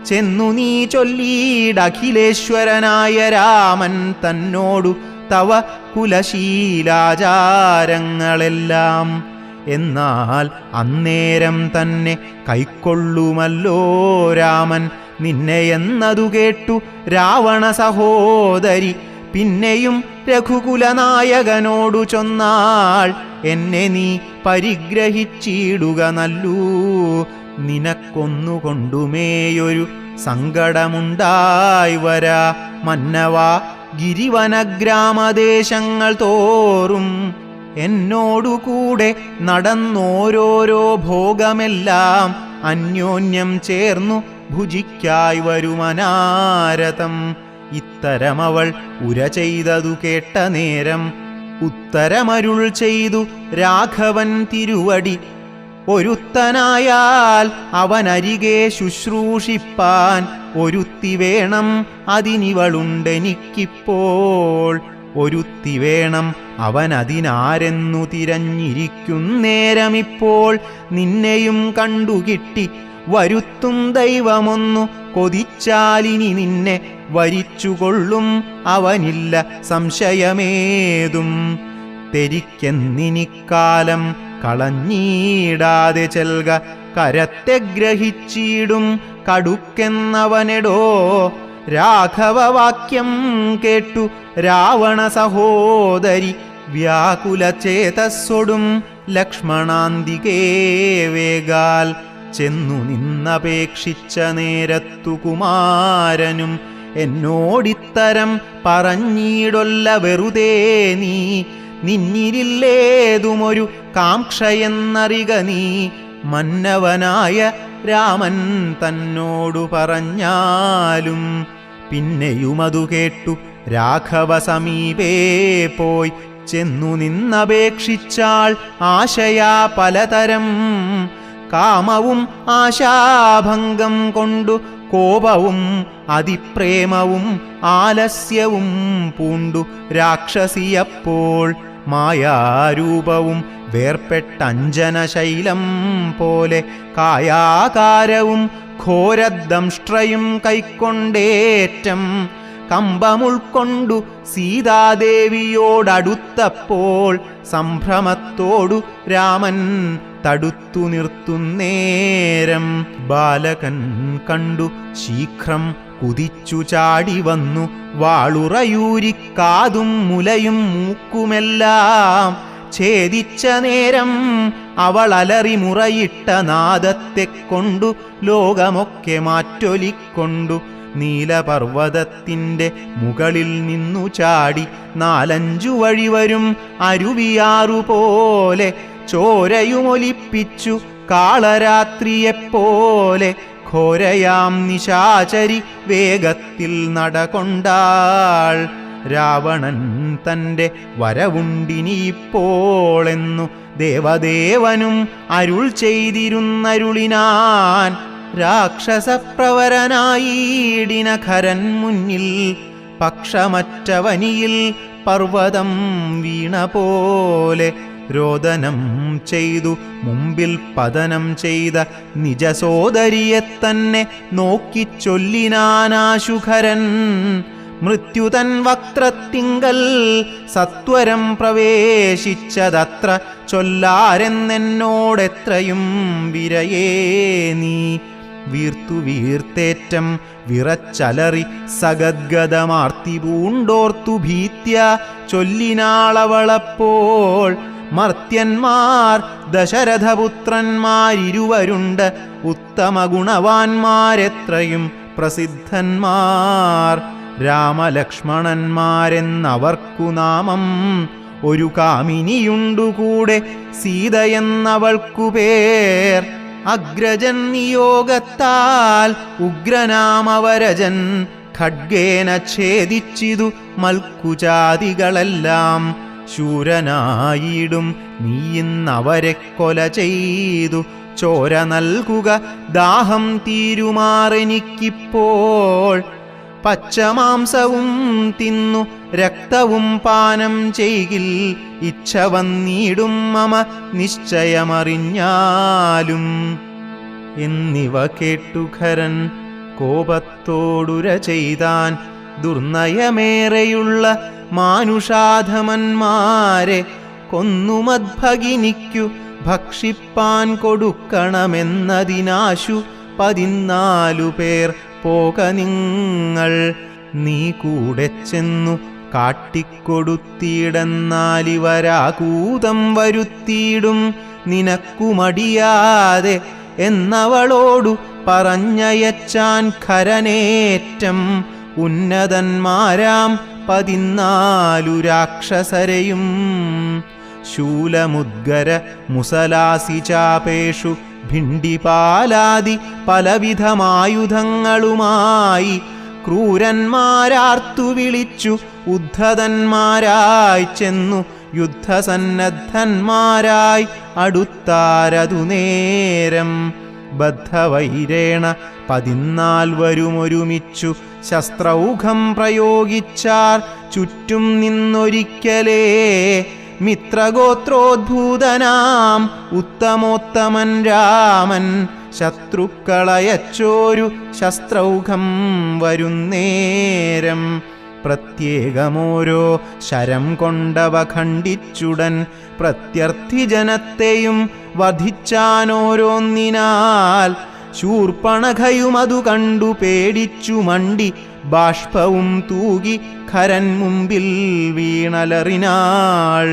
ചെന്നു നീ ചൊല്ലീടഖിലേശ്വരനായ രാമൻ തന്നോടു തവ കുലശീലാചാരങ്ങളെല്ലാം. എന്നാൽ അന്നേരം തന്നെ കൈക്കൊള്ളുമല്ലോ രാമൻ നിന്നെ എന്നതു കേട്ടു രാവണ സഹോദരി. പിന്നെയും രഘുകുലനായകനോടു ചൊന്നാൾ, എന്നെ നീ പരിഗ്രഹിച്ചിടുക നല്ലൂ. നിനക്കൊന്നുകൊണ്ടുമേയൊരു സങ്കടമുണ്ടായി വരാ മന്നവാ. ഗിരിവനഗ്രാമദേശങ്ങൾ തോറും എന്നോടുകൂടെ നടന്നോരോരോ ഭോഗമെല്ലാം അന്യോന്യം ചേർന്നു ഭുജിക്കായി വരുമനാരതം. ഇത്തരമവൾ ഉര ചെയ്തതു കേട്ട നേരം ഉത്തരമരുൾ ചെയ്തു രാഘവൻ തിരുവടി. ഒരുത്തനായാൽ അവനരികെ ശുശ്രൂഷിപ്പാൻ ഒരുത്തി വേണം, അതിനിവളുണ്ടെനിക്കിപ്പോൾ. ഒരുത്തി വേണം, അവനതിനാരെന്നു തിരഞ്ഞിരിക്കുന്നേരമിപ്പോൾ. നിന്നെയും കണ്ടുകിട്ടി വരുത്തും ദൈവമൊന്നു കൊതിച്ചാലിനി നിന്നെ വരിച്ചുകൊള്ളും അവനില്ല സംശയമേതും. തെരിക്കെന്നിനിക്കാലം കളഞ്ഞിടാതെ ചെൽക, കരത്തെ ഗ്രഹിച്ചിടും കടുക്കെന്നവനെടോ. രാഘവവാക്യം കേട്ടു രാവണ സഹോദരി വ്യാകുലചേതസ്സൊടും ലക്ഷ്മണാന്തികേ വേഗാൽ ചെന്നു നിന്നപേക്ഷിച്ച നേരത്തു കുമാരനും എന്നോടിത്തരം പറഞ്ഞിടൊല്ല വെറുതേ നീ. നിന്നിരില്ലേതുമൊരു കാംക്ഷയെന്നറിക നീ. മന്നവനായ രാമൻ തന്നോടു പറഞ്ഞാലും. പിന്നെയുമതു കേട്ടു രാഘവ സമീപേ പോയി ചെന്നു നിന്നപേക്ഷിച്ചാൾ ആശയാ പലതരം. കാമവും ആശാഭംഗം കൊണ്ടു കോപവും അതിപ്രേമവും ആലസ്യവും പൂണ്ടു രാക്ഷസിയപ്പോൾ. മായാരൂപവും വേർപ്പെട്ടഞ്ജനശൈലം പോലെ കായാകാരവും ഘോരദംഷ്ട്രയും കൈക്കൊണ്ടേറ്റം. കമ്പമുൾക്കൊണ്ടു സീതാദേവിയോടടുത്തപ്പോൾ സംഭ്രമത്തോടു രാമൻ തടുത്തു നിർത്തുന്നേരം. ബാലകൻ കണ്ടു ശീഘ്രം കുതിച്ചു ചാടി വന്നു വാളുറയൂരിക്കാതും മുലയും മൂക്കുമെല്ലാം ഛേദിച്ച നേരം അവൾ അലറി മുറയിട്ട നാദത്തെ കൊണ്ടു ലോകമൊക്കെ മാറ്റൊലിക്കൊണ്ടു നീലപർവ്വതത്തിൻ്റെ മുകളിൽ നിന്നു ചാടി 4-5 വഴി വരും അരുവിയാറുപോലെ ചോരയുമൊലിപ്പിച്ചു കാളരാത്രിയെപ്പോലെ ഘോരയാം നിശാചരി വേഗത്തിൽ നടകൊണ്ടാൾ. രാവണൻ തൻ്റെ വരവുണ്ടിനിപ്പോളെന്നു ദേവദേവനും അരുൾ ചെയ്തിരുന്നരുളിനാൻ. രാക്ഷസപ്രവരനായിടിനഖരൻ മുന്നിൽ പക്ഷമറ്റവനിയിൽ പർവ്വതം വീണ പോലെ രോദനം ചെയ്തു മുമ്പിൽ പതനം ചെയ്ത നിജസോദരിയെ തന്നെ നോക്കിച്ചൊല്ലിനാനാശുഖരൻ. മൃത്യുതൻ വക്ത്രത്തിങ്കൽ സത്വരം പ്രവേശിച്ചതത്ര ചൊല്ലാരെന്നെന്നോടെത്രയും വിരയേ നീ. വീർത്തു വീർത്തേറ്റം വിറച്ചലറി സഗദ്ഗതമാർത്തി പൂണ്ടോർത്തു ഭീത്യ ചൊല്ലിനാളവളപ്പോൾ, മർത്യന്മാർ ദശരഥപുത്രന്മാരിരുവരുണ്ട്, ഉത്തമ ഗുണവാന്മാരെത്രയും പ്രസിദ്ധന്മാർ. രാമലക്ഷ്മണന്മാരെന്നവർക്കു നാമം, ഒരു കാമിനിയുണ്ടുകൂടെ സീതയെന്നവൾക്കു പേർ. അഗ്രജൻ നിയോഗത്താൽ ഉഗ്രനാമവരജൻ, ഖഡ്ഗേന ഛേദിച്ചിതു മൽക്കുജാതികളെല്ലാം. ശൂരനായിടും നീയിന്നവരെ കൊല ചെയ്തു, ചോര നൽകുക ദാഹം തീരുമാറെനിക്കിപ്പോൾ. പച്ചമാംസവും തിന്നു രക്തവും പാനം ചെയ്കിൽ, ഇച്ഛ വന്നിടും മമ നിശ്ചയമറിഞ്ഞാലും. എന്നിവ കേട്ടു ഖരൻ കോപത്തോടുര ചെയ്താൻ, ദുർനയമേറെയുള്ള മാനുഷാധമന്മാരെ കൊന്നു മദ്ഭഗിനിക്കു ഭക്ഷിപ്പാൻ കൊടുക്കണമെന്നതിനാശു 14 പേർ പോക നിങ്ങൾ. നീ കൂടെ ചെന്നു കാട്ടിക്കൊടുത്തിയിടെന്നാലിവരാകൂതം വരുത്തിയിടും നിനക്കു മടിയാതെ എന്നവളോടു പറഞ്ഞയച്ചാൻ ഖരനേറ്റം. ഉന്നതന്മാരാം 14 രാക്ഷസരെയും ശൂലമുദ്ഗര മുസലാസി ചാപേഷു ഭിണ്ടിപാലാദി പലവിധമായുധങ്ങളുമായി ക്രൂരന്മാരാർത്തു വിളിച്ചു ഉദ്ധതന്മാരായി ചെന്നു യുദ്ധസന്നദ്ധന്മാരായി അടുത്താരതു നേരം. ബദ്ധവൈരേണ 14 ഒരുമിച്ചു ശസ്ത്രൗഘം പ്രയോഗിച്ചാർ ചുറ്റും നിന്നൊരിക്കലേ. മിത്രഗോത്രോദ്ഭൂതനാം ഉത്തമോത്തമൻ രാമൻ ശത്രുക്കളയച്ചോരു ശസ്ത്രൗഘം വരുന്നേരം. പ്രത്യേകമോരോ ശരം കൊണ്ടവ ഖണ്ഡിച്ചുടൻ പ്രത്യർത്ഥിജനത്തെയും വധിച്ചാനോരോന്നിനാൽ. ശൂർപ്പണഖയുമതു കണ്ടു പേടിച്ചു മണ്ടി ബാഷ്പവും തൂകി ഖരൻ മുമ്പിൽ വീണലറിനാൾ.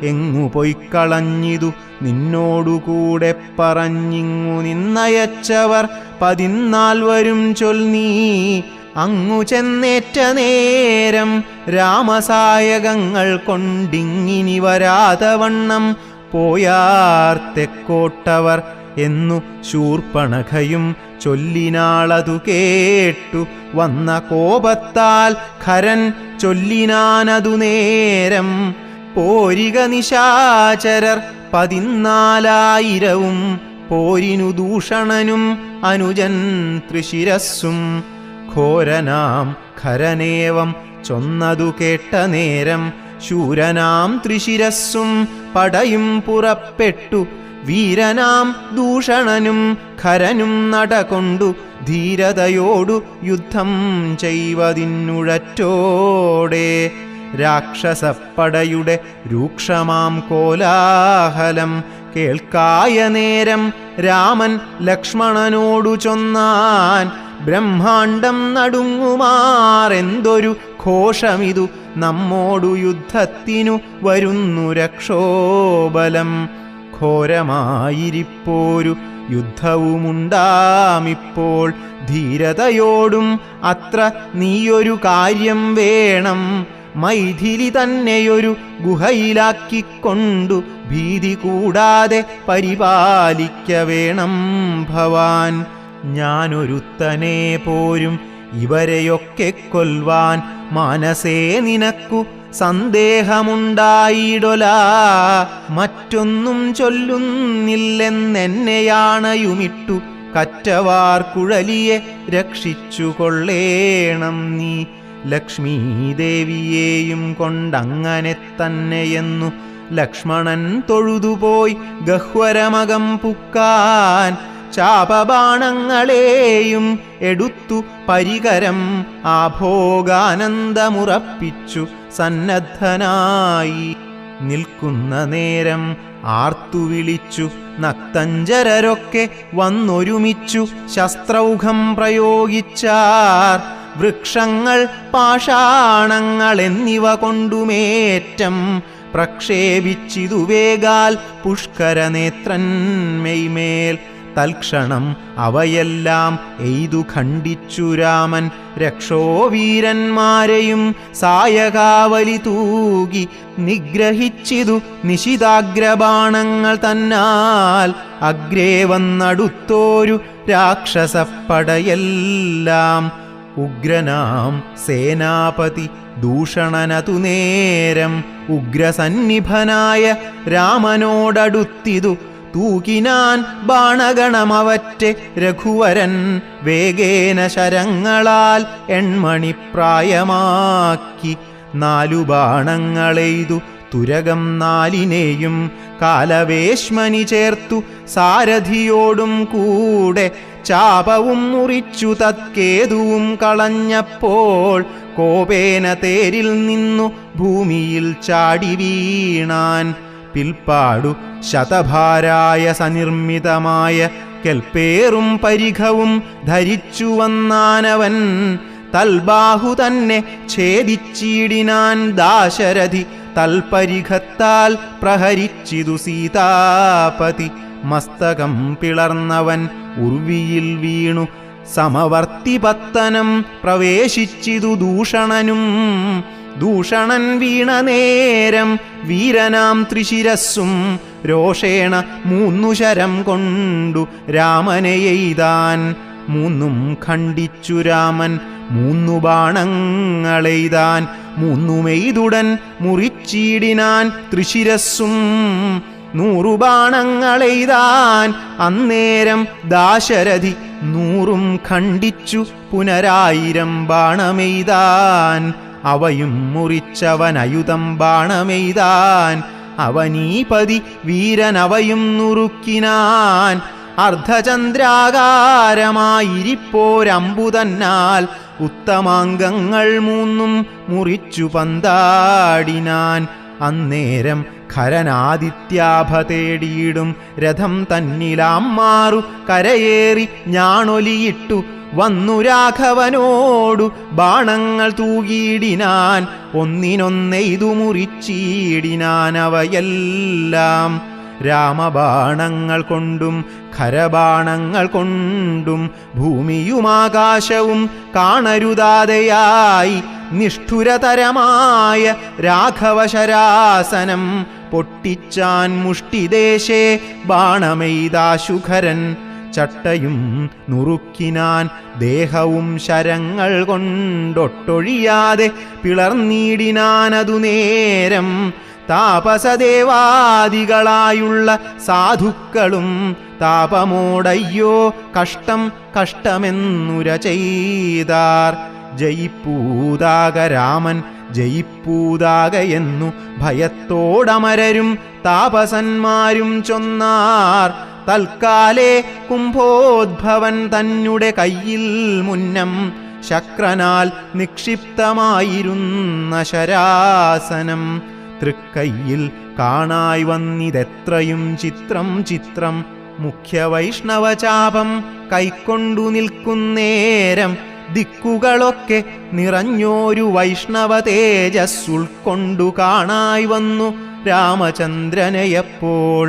എങ്ങു പൊയ്ക്കളഞ്ഞിതു നിന്നോടുകൂടെ പറഞ്ഞിങ്ങു നിന്നയച്ചവർ 14 ചൊൽനീ. അങ്ങു ചെന്നേറ്റ നേരം രാമസായകങ്ങൾ കൊണ്ടിങ്ങിനി വരാതവണ്ണം പോയാർ തെക്കോട്ടവർ എന്നു ശൂർപ്പണഖയും ചൊല്ലിനാളതു കേട്ടു. വന്ന കോപത്താൽ ഖരൻ ചൊല്ലിനാനതു നേരം. പോരിക നിശാചരർ 14,000 പോരിനു ദൂഷണനും അനുജൻ ത്രിശിരസ്സും. ഘോരനാം ഖരനേവം ചൊന്നതു കേട്ട നേരം ശൂരനാം ത്രിശിരസ്സും പടയും പുറപ്പെട്ടു. വീരനാം ദൂഷണനും ഖരനും നടകൊണ്ടു ധീരതയോടു യുദ്ധം ചെയ്വതിന്നുഴറ്റോടെ. രാക്ഷസപ്പടയുടെ രൂക്ഷമാം കോലാഹലം കേൾക്കായ നേരം രാമൻ ലക്ഷ്മണനോടു ചൊന്നാൻ. ബ്രഹ്മാണ്ടം നടുങ്ങുമാറെന്തൊരു ഘോഷമിതു, നമ്മോടു യുദ്ധത്തിനു വരുന്നു രക്ഷോബലം. ഘോരമായിരിപ്പോരു യുദ്ധവുമുണ്ടാമിപ്പോൾ. ധീരതയോടും അത്ര നീയൊരു കാര്യം വേണം. മൈഥിലി തന്നെയൊരു ഗുഹയിലാക്കിക്കൊണ്ടു ഭീതി കൂടാതെ പരിപാലിക്ക വേണം ഭവാൻ. ഞാനൊരുത്തനെ പോരും ഇവരെയൊക്കെ കൊൽവാൻ. മാനസേ നിനക്കു സന്ദേഹമുണ്ടായിടൊലാ. മറ്റൊന്നും ചൊല്ലുന്നില്ലെന്നെന്നെയാണയുമിട്ടു കറ്റവാർ കുഴലിയെ രക്ഷിച്ചു കൊള്ളേണം നീ. ലക്ഷ്മീദേവിയെയും കൊണ്ടങ്ങനെ തന്നെയെന്നു ലക്ഷ്മണൻ തൊഴുതുപോയി ഗഹ്വരമകം പുക്കാൻ. ചാപബാണങ്ങളെയും എടുത്തു പരികരം ആഭോഗാനന്ദമുറപ്പിച്ചു സന്നദ്ധനായി നിൽക്കുന്ന നേരം ആർത്തു വിളിച്ചു നക്തഞ്ചരരൊക്കെ വന്നൊരുമിച്ചു ശസ്ത്രൗഘം പ്രയോഗിച്ചാർ. വൃക്ഷങ്ങൾ പാഷാണങ്ങൾ എന്നിവ കൊണ്ടുമേറ്റം പ്രക്ഷേപിച്ചിതു വേഗാൽ പുഷ്കരനേത്രന്മേൽ. തൽക്ഷണം അവയെല്ലാം എയ്തു ഖണ്ഡിച്ചു രാമൻ രക്ഷോവീരന്മാരെയും സായകാവലി തൂകി നിഗ്രഹിച്ചിതു നിശിതാഗ്രബാണങ്ങൾ തന്നാൽ. അഗ്രേ വന്നടുത്തോരു രാക്ഷസപ്പടയെല്ലാം ഉഗ്രനാം സേനാപതി ദൂഷണനതു നേരം ഉഗ്രസന്നിഭനായ രാമനോടടുത്തിതു തൂകിനാൻ ബാണഗണമവറ്റെ രഘുവരൻ വേഗേന ശരങ്ങളാൽ എൺമണിപ്രായമാക്കി. 4 ബാണങ്ങളെയ്തു തുരകം 4നെയും കാലവേശ്മനി ചേർത്തു സാരഥിയോടും കൂടെ ചാപവും മുറിച്ചു തത്കേതുവും കളഞ്ഞപ്പോൾ കോപേന തേരിൽ നിന്നു ഭൂമിയിൽ ചാടി വീണാൻ. പിൽപ്പാടു ശതഭാരായ സനിർമ്മിതമായ കെൽപ്പേറും പരിഘവും ധരിച്ചു വന്നാനവൻ. തൽബാഹു തന്നെ ഛേദിച്ചിടിനാൻ ദാശരഥി തൽപരിഘത്താൽ പ്രഹരിച്ചിതു സീതാപതി. മസ്തകം പിളർന്നവൻ ഉർവിയിൽ വീണു സമവർത്തിപത്തനം പ്രവേശിച്ചിതു ദൂഷണനും. ദൂഷണൻ വീണ നേരം വീരനാം ത്രിശിരസ്സും രോഷേണ 3 ശരം കൊണ്ടു രാമനെ എയ്താൻ. 3 ഖണ്ഡിച്ചു രാമൻ 3 ബാണങ്ങളെയ്താൻ. 3 മുറിച്ചിടിനാൻ ത്രിശിരസ്സും. 100 ബാണങ്ങളെയ്താൻ അന്നേരം ദാശരഥി 100 ഖണ്ഡിച്ചു പുനരായിരം ബാണമെയ്താൻ. അവയും മുറിച്ചവനയുധം ബാണമെയ്താൻ. അവനീപതി വീരനവയും നുറുക്കിനാൻ. അർദ്ധചന്ദ്രാകാരമായിരിപ്പോരമ്പുതന്നാൽ ഉത്തമാംഗങ്ങൾ 3 മുറിച്ചു പന്താടിനാൻ. അന്നേരം ഖരനാദിത്യാഭ തേടിയിടും രഥം തന്നിലാം മാറു കരയേറി ഞാണൊലിയിട്ടു വന്നു രാഘവനോടു ബാണങ്ങൾ തൂകിയിടിനാൻ. ഒന്നിനൊന്നെയ്തു മുറിച്ചിടിനാൻ അവയെല്ലാം. രാമബാണങ്ങൾ കൊണ്ടും ഖരബാണങ്ങൾ കൊണ്ടും ഭൂമിയുമാകാശവും കാണരുതാതെയായി നിഷ്ഠുരതരമായ രാഘവശരാസനം പൊട്ടിച്ചാൻ മുഷ്ടിദേശേ ബാണമെയ്താശുഖരൻ. ചട്ടയും നുറുക്കിനാൻ ദേഹവും ശരങ്ങൾ കൊണ്ടൊട്ടൊഴിയാതെ പിളർന്നിടിനാനതു നേരം. താപസദേവാദികളായുള്ള സാധുക്കളും താപമോടയ്യോ കഷ്ടം കഷ്ടമെന്നുര ചെയ്താർ. ജയിപ്പൂതാക രാമൻ ജയിപ്പൂതാകയെന്നു ഭയത്തോടമരരും താപസന്മാരും ചൊന്നാർ. തൽക്കാലേ കുംഭോദ്ഭവൻ തന്നെ കയ്യിൽ മുന്നം ശക്രനാൽ നിക്ഷിപ്തമായിരുന്ന ശരാസനം തൃക്കൈയിൽ കാണായി വന്നിതെത്രയും ചിത്രം ചിത്രം. മുഖ്യവൈഷ്ണവചാപം കൈക്കൊണ്ടു നിൽക്കുന്നേരം ദിക്കുകളൊക്കെ നിറഞ്ഞോരു വൈഷ്ണവ തേജസ്സുൾക്കൊണ്ടു കാണായി വന്നു രാമചന്ദ്രനെയപ്പോൾ.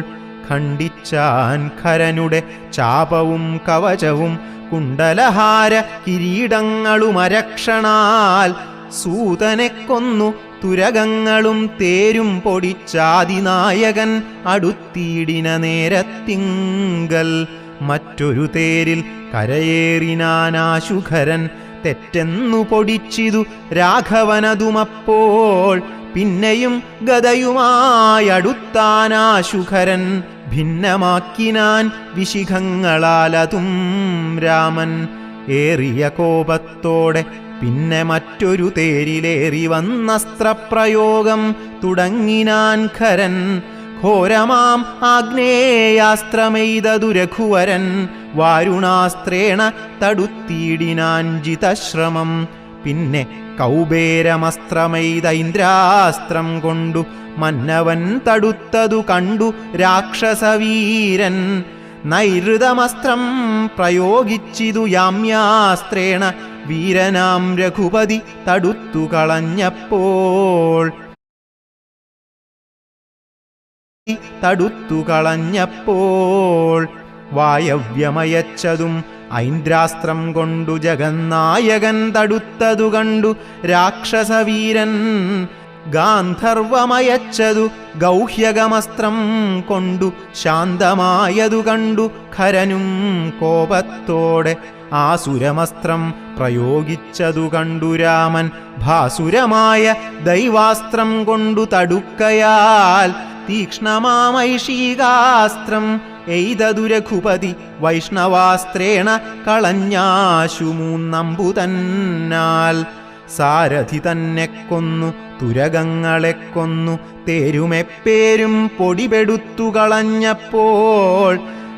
ഖണ്ഡിച്ചാൻ ഖരനുടെ ചാപവും കവചവും കുണ്ടലഹാര കിരീടങ്ങളുമരക്ഷണാൽ. സൂതനെ കൊന്നു തുരകങ്ങളും തേരും പൊടിച്ചാതിനായകൻ അടുത്തിടിന നേരത്തിങ്കൽ. മറ്റൊരു തേരിൽ കരയേറിനാനാശുഖരൻ തെറ്റെന്നു പൊടിച്ചിതു രാഘവനതുമപ്പോൾ. പിന്നെയും ഗദയുമായടുത്താനാശുഖരൻ ഭിന്നമാക്കിനാൻ വിശിഖങ്ങളാലതും രാമൻ. ഏറിയ കോപത്തോടെ പിന്നെ മറ്റൊരു തേരിലേറി വന്നസ്ത്രപ്രയോഗം തുടങ്ങിനാൻ ഖരൻ. ഘോരമാം ആഗ്നേയാസ്ത്രമെയ്തതു രഘുവരൻ വാരുണാസ്ത്രേണ തടുത്തിടിനാൻ ജിതശ്രമം. പിന്നെ കൗബേരമസ്ത്രമെയ്ത ഇന്ദ്രാസ്ത്രം കൊണ്ടു മന്നവൻ തടുത്തതു കണ്ടു രാക്ഷസവീരൻ. നൈഋതമസ്ത്രം പ്രയോഗിച്ചിതു യാമ്യാസ്ത്രേണ വീരനാം രഘുപതി തടുത്തു കളഞ്ഞപ്പോൾ വായവ്യമയച്ചതും ഐന്ദ്രാസ്ത്രം കൊണ്ടു ജഗന്നായകൻ തടുത്തതു കണ്ടു രാക്ഷസവീരൻ. ഗാന്ധർവമയച്ചതു ഗൗഹ്യകമസ്ത്രം കൊണ്ടു ശാന്തമായതു കണ്ടു ഖരനും കോപത്തോടെ. ആസുരമസ്ത്രം പ്രയോഗിച്ചതു കണ്ടു രാമൻ ഭാസുരമായ ദൈവാസ്ത്രം കൊണ്ടു തടുക്കയാൽ. തീക്ഷ്ണമാമൈഷീകാസ്ത്രം എയ്തതു രഘുപതി വൈഷ്ണവാസ്ത്രേണ കളഞ്ഞാശു മൂന്നമ്പുതന്നാൽ. സാരഥി തന്നെ കൊന്നു തുരകങ്ങളെ കൊന്നു തേരുമെപ്പേരും പൊടിപെടുത്തു കളഞ്ഞപ്പോൾ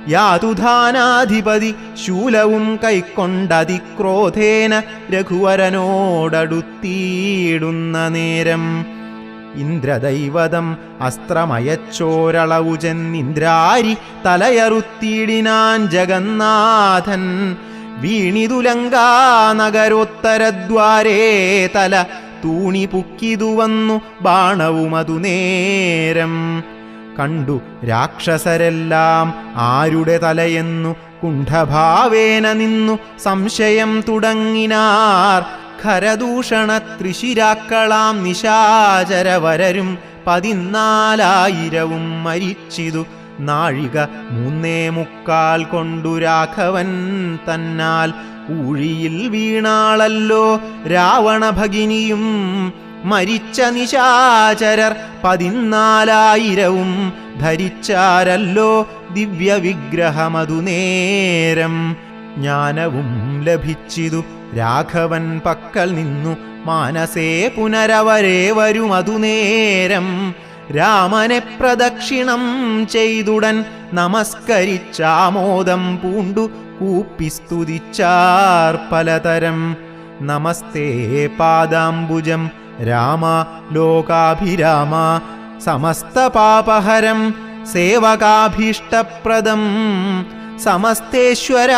യാതുധാനാധിപതി ശൂലവും കൈക്കൊണ്ടതിക്രോധേന രഘുവരനോടടുത്തിയിടുന്ന നേരം. ഇന്ദ്രദൈവതം അസ്ത്രമയച്ചോരളവു ചെന്നിന്ദ്രാരി തലയറുത്തിയിടിനാൻ ജഗന്നാഥൻ. വീണിതു ലങ്കാനഗരോത്തരദ്വാരേ തല തൂണി പുക്കിതു വന്നു ബാണവുമതു നേരം. കണ്ടു രാക്ഷസരെല്ലാം ആരുടെ തലയെന്നു കുണ്ഠഭാവേന നിന്നു സംശയം തുടങ്ങിനാർ. ഖരദൂഷണ ത്രിശിരാക്കളാം നിശാചരവരരും 14,000 മരിച്ചിതു. നാഴിക 3:45 കൊണ്ടു രാഘവൻ തന്നാൽ ഊഴിയിൽ വീണാളല്ലോ രാവണ ഭഗിനിയും. മരിച്ച നിശാചരർ 14,000 ധരിച്ചാരല്ലോ ദിവ്യവിഗ്രഹമതു നേരം. ജ്ഞാനവും ലഭിച്ചിതു രാഘവൻ പക്കൽ നിന്നു മാനസേ പുനരവരേ വരുമതു നേരം. രാമനെ പ്രദക്ഷിണം ചെയ്തുടൻ നമസ്കരിച്ചാമോദം പൂണ്ടു കൂപ്പിസ്തുതിച്ചാർ പലതരം. നമസ്തേ പാദാംബുജം രാമ ലോകാഭിരാമ സമസ്തപാപഹരം സേവകാഭീഷ്ടപ്രദം. സമസ്തേശ്വര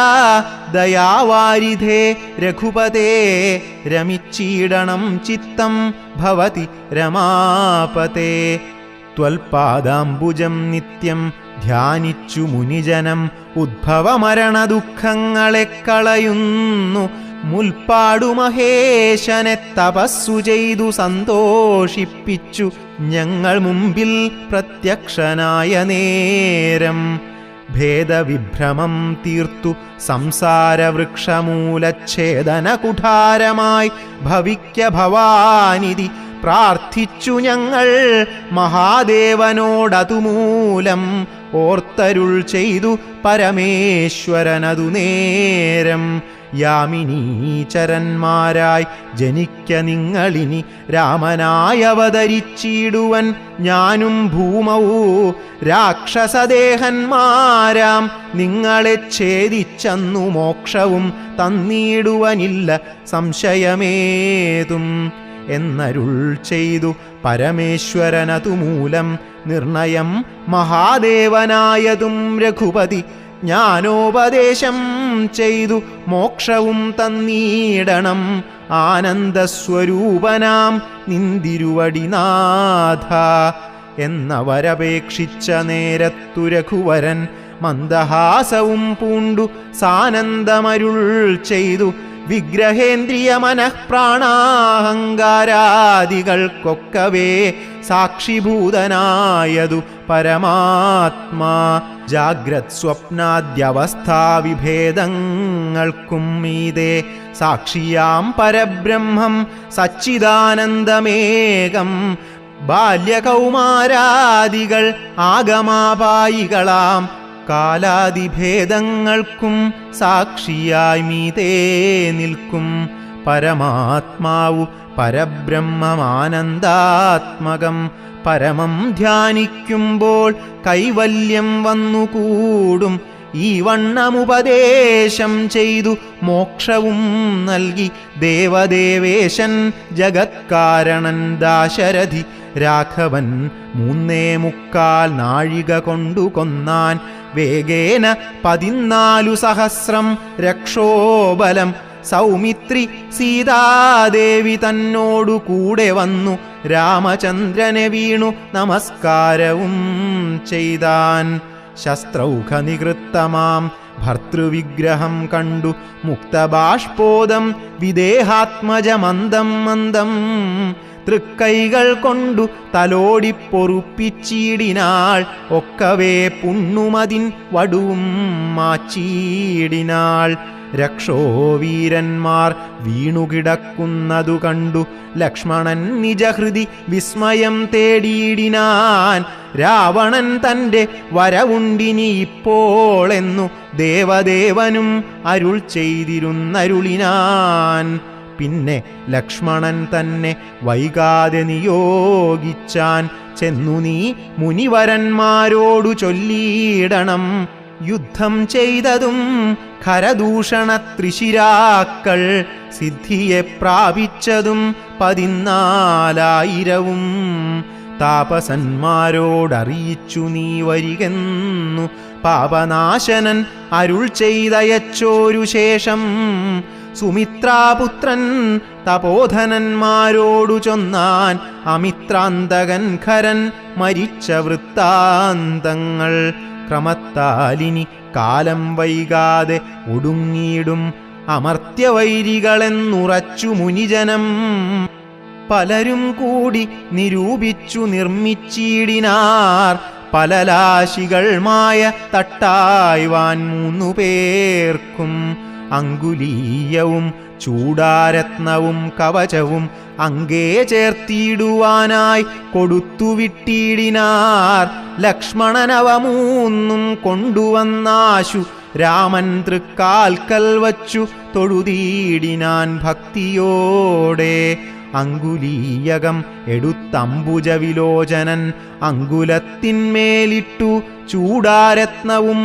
ദയാവാരിധേ രഘുപതേ രമിച്ചീടണം ചിത്തം ഭവതി രമാപതേ. ത്വൽപാദാംബുജം നിത്യം ധ്യാനിച്ചു മുനിജനം ഉദ്ഭവമരണ ദുഃഖങ്ങളെ കളയുന്നു. മുൽപ്പാടു മഹേശനെ തപസ്സു ചെയ്തു സന്തോഷിപ്പിച്ചു ഞങ്ങൾ മുമ്പിൽ പ്രത്യക്ഷനായ നേരം. ഭേദവിഭ്രമം തീർത്തു സംസാരവൃക്ഷമൂലച്ഛേദന കുഠാരമായി ഭവിക്ക ഭവാനിധി പ്രാർത്ഥിച്ചു ഞങ്ങൾ മഹാദേവനോടതുമൂലം. ഓർത്തരുൾ ചെയ്തു പരമേശ്വരനതു നേരം. യാമിനീചരന്മാരായി ജനിക്ക നിങ്ങളിനി രാമനായവതരിച്ചിടുവൻ ഞാനും ഭൂമൗ. രാക്ഷസദേഹന്മാരാം നിങ്ങളെ ഛേദിച്ചന്നു മോക്ഷവും തന്നിടുവനില്ല സംശയമേതും എന്നരുൾ ചെയ്തു പരമേശ്വരനതുമൂലം. നിർണയം മഹാദേവനായതും രഘുപതി ജ്ഞാനോപദേശം ചെയ്തു മോക്ഷവും തന്നീടണം. ആനന്ദസ്വരൂപനാം നിന്തിരുവടിനാഥ എന്നവരപേക്ഷിച്ച നേരത്തു രഘുവരൻ മന്ദഹാസവും പൂണ്ടു സാനന്ദമരുൾ ചെയ്തു. വിഗ്രഹേന്ദ്രിയ മനഃപ്രാണാഹങ്കാരാദികൾക്കൊക്കവേ സാക്ഷിഭൂതനായതു പരമാത്മാ. ജാഗ്രത് സ്വപ്നാദ്യവസ്ഥാവിഭേദങ്ങൾക്കും മീതെ സാക്ഷിയാം പരബ്രഹ്മം സച്ചിദാനന്ദമേകം. ബാല്യകൗമാരാദികൾ ആഗമാപായികളാം കാലാദിഭേദങ്ങൾക്കും സാക്ഷിയായി മീതേ നിൽക്കും. പരമാത്മാവു പരബ്രഹ്മമാനന്ദാത്മകം പരമം ധ്യാനിക്കുമ്പോൾ കൈവല്യം വന്നുകൂടും. ഈ വണ്ണമുപദേശം ചെയ്തു മോക്ഷവും നൽകി ദേവദേവേശൻ ജഗത്കാരണൻ ദാശരഥി രാഘവൻ 3.25 നാഴിക കൊണ്ടു കൊന്നാൻ. വേഗേന 14 സഹസ്രം രക്ഷോബലം. സൗമിത്രി സീതാദേവി തന്നോടു കൂടെ വന്നു രാമചന്ദ്രനെ വീണു നമസ്കാരവും ചെയ്താൻ. ശസ്ത്രൗഘനികൃത്തമാം ഭർതൃവിഗ്രഹം കണ്ടു മുക്തബാഷ്പോദം വിദേഹാത്മജമന്ദം മന്ദം. തൃക്കൈകൾ കൊണ്ടു തലോടിപ്പൊറുപ്പിച്ചിടിനാൾ. ഒക്കവേ പുണ്ണുമതിൻ വടുവും മാച്ചിടിനാൾ. രക്ഷോവീരന്മാർ വീണുകിടക്കുന്നതു കണ്ടു ലക്ഷ്മണൻ നിജഹൃദി വിസ്മയം തേടിയിടിനാൻ. രാവണൻ തൻ്റെ വരവുണ്ടിനി ഇപ്പോളെന്നു ദേവദേവനും അരുൾ ചെയ്തിരുന്നരുളിനാൻ. പിന്നെ ലക്ഷ്മണൻ തന്നെ വൈകാതെ നിയോഗിച്ചാൻ. ചെന്നു നീ മുനിവരന്മാരോടു ചൊല്ലിയിടണം. യുദ്ധം ചെയ്തതും ഖരദൂഷണ ത്രിശിരാക്കൾ സിദ്ധിയെ പ്രാപിച്ചതും 14,000. താപസന്മാരോടറിയിച്ചു നീ വരികെന്നു പാപനാശനൻ അരുൾ ചെയ്തയച്ചോരു ശേഷം. സുമിത്രാപുത്രൻ തപോധനന്മാരോടു ചൊന്നാൻ അമിത്രാന്തകൻ ഖരൻ മരിച്ച വൃത്താന്തങ്ങൾ. ക്രമത്താലിനി കാലം വൈകാതെ ഒടുങ്ങിയിടും അമർത്യവൈരികളെന്നുറച്ചു മുനിജനം. പലരും കൂടി നിരൂപിച്ചു നിർമ്മിച്ചിടിനാർ. പലലാശികൾ മായ തട്ടായ്വാൻ 3 പേർക്കും. അങ്കുലീയവും ചൂടാരത്നവും കവചവും അങ്കേ ചേർത്തിടുവാനായി കൊടുത്തുവിട്ടിടിനാർ. ലക്ഷ്മണനവ 3 കൊണ്ടുവന്നാശു രാമൻ തൃക്കാൽക്കൽ വച്ചു തൊഴുതീടിനാൻ ഭക്തിയോടെ. അങ്കുലീയകം എടുത്തംബുജവിലോചനൻ അങ്കുലത്തിന്മേലിട്ടു ചൂടാരത്നവും.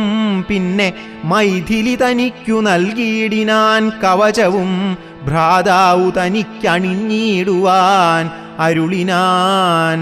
പിന്നെ മൈഥിലി തനിക്കു നൽകിയിടിനാൻ കവചവും. ഭ്രാതാവു തനിക്കണിഞ്ഞിടുവാൻ അരുളിനാൻ.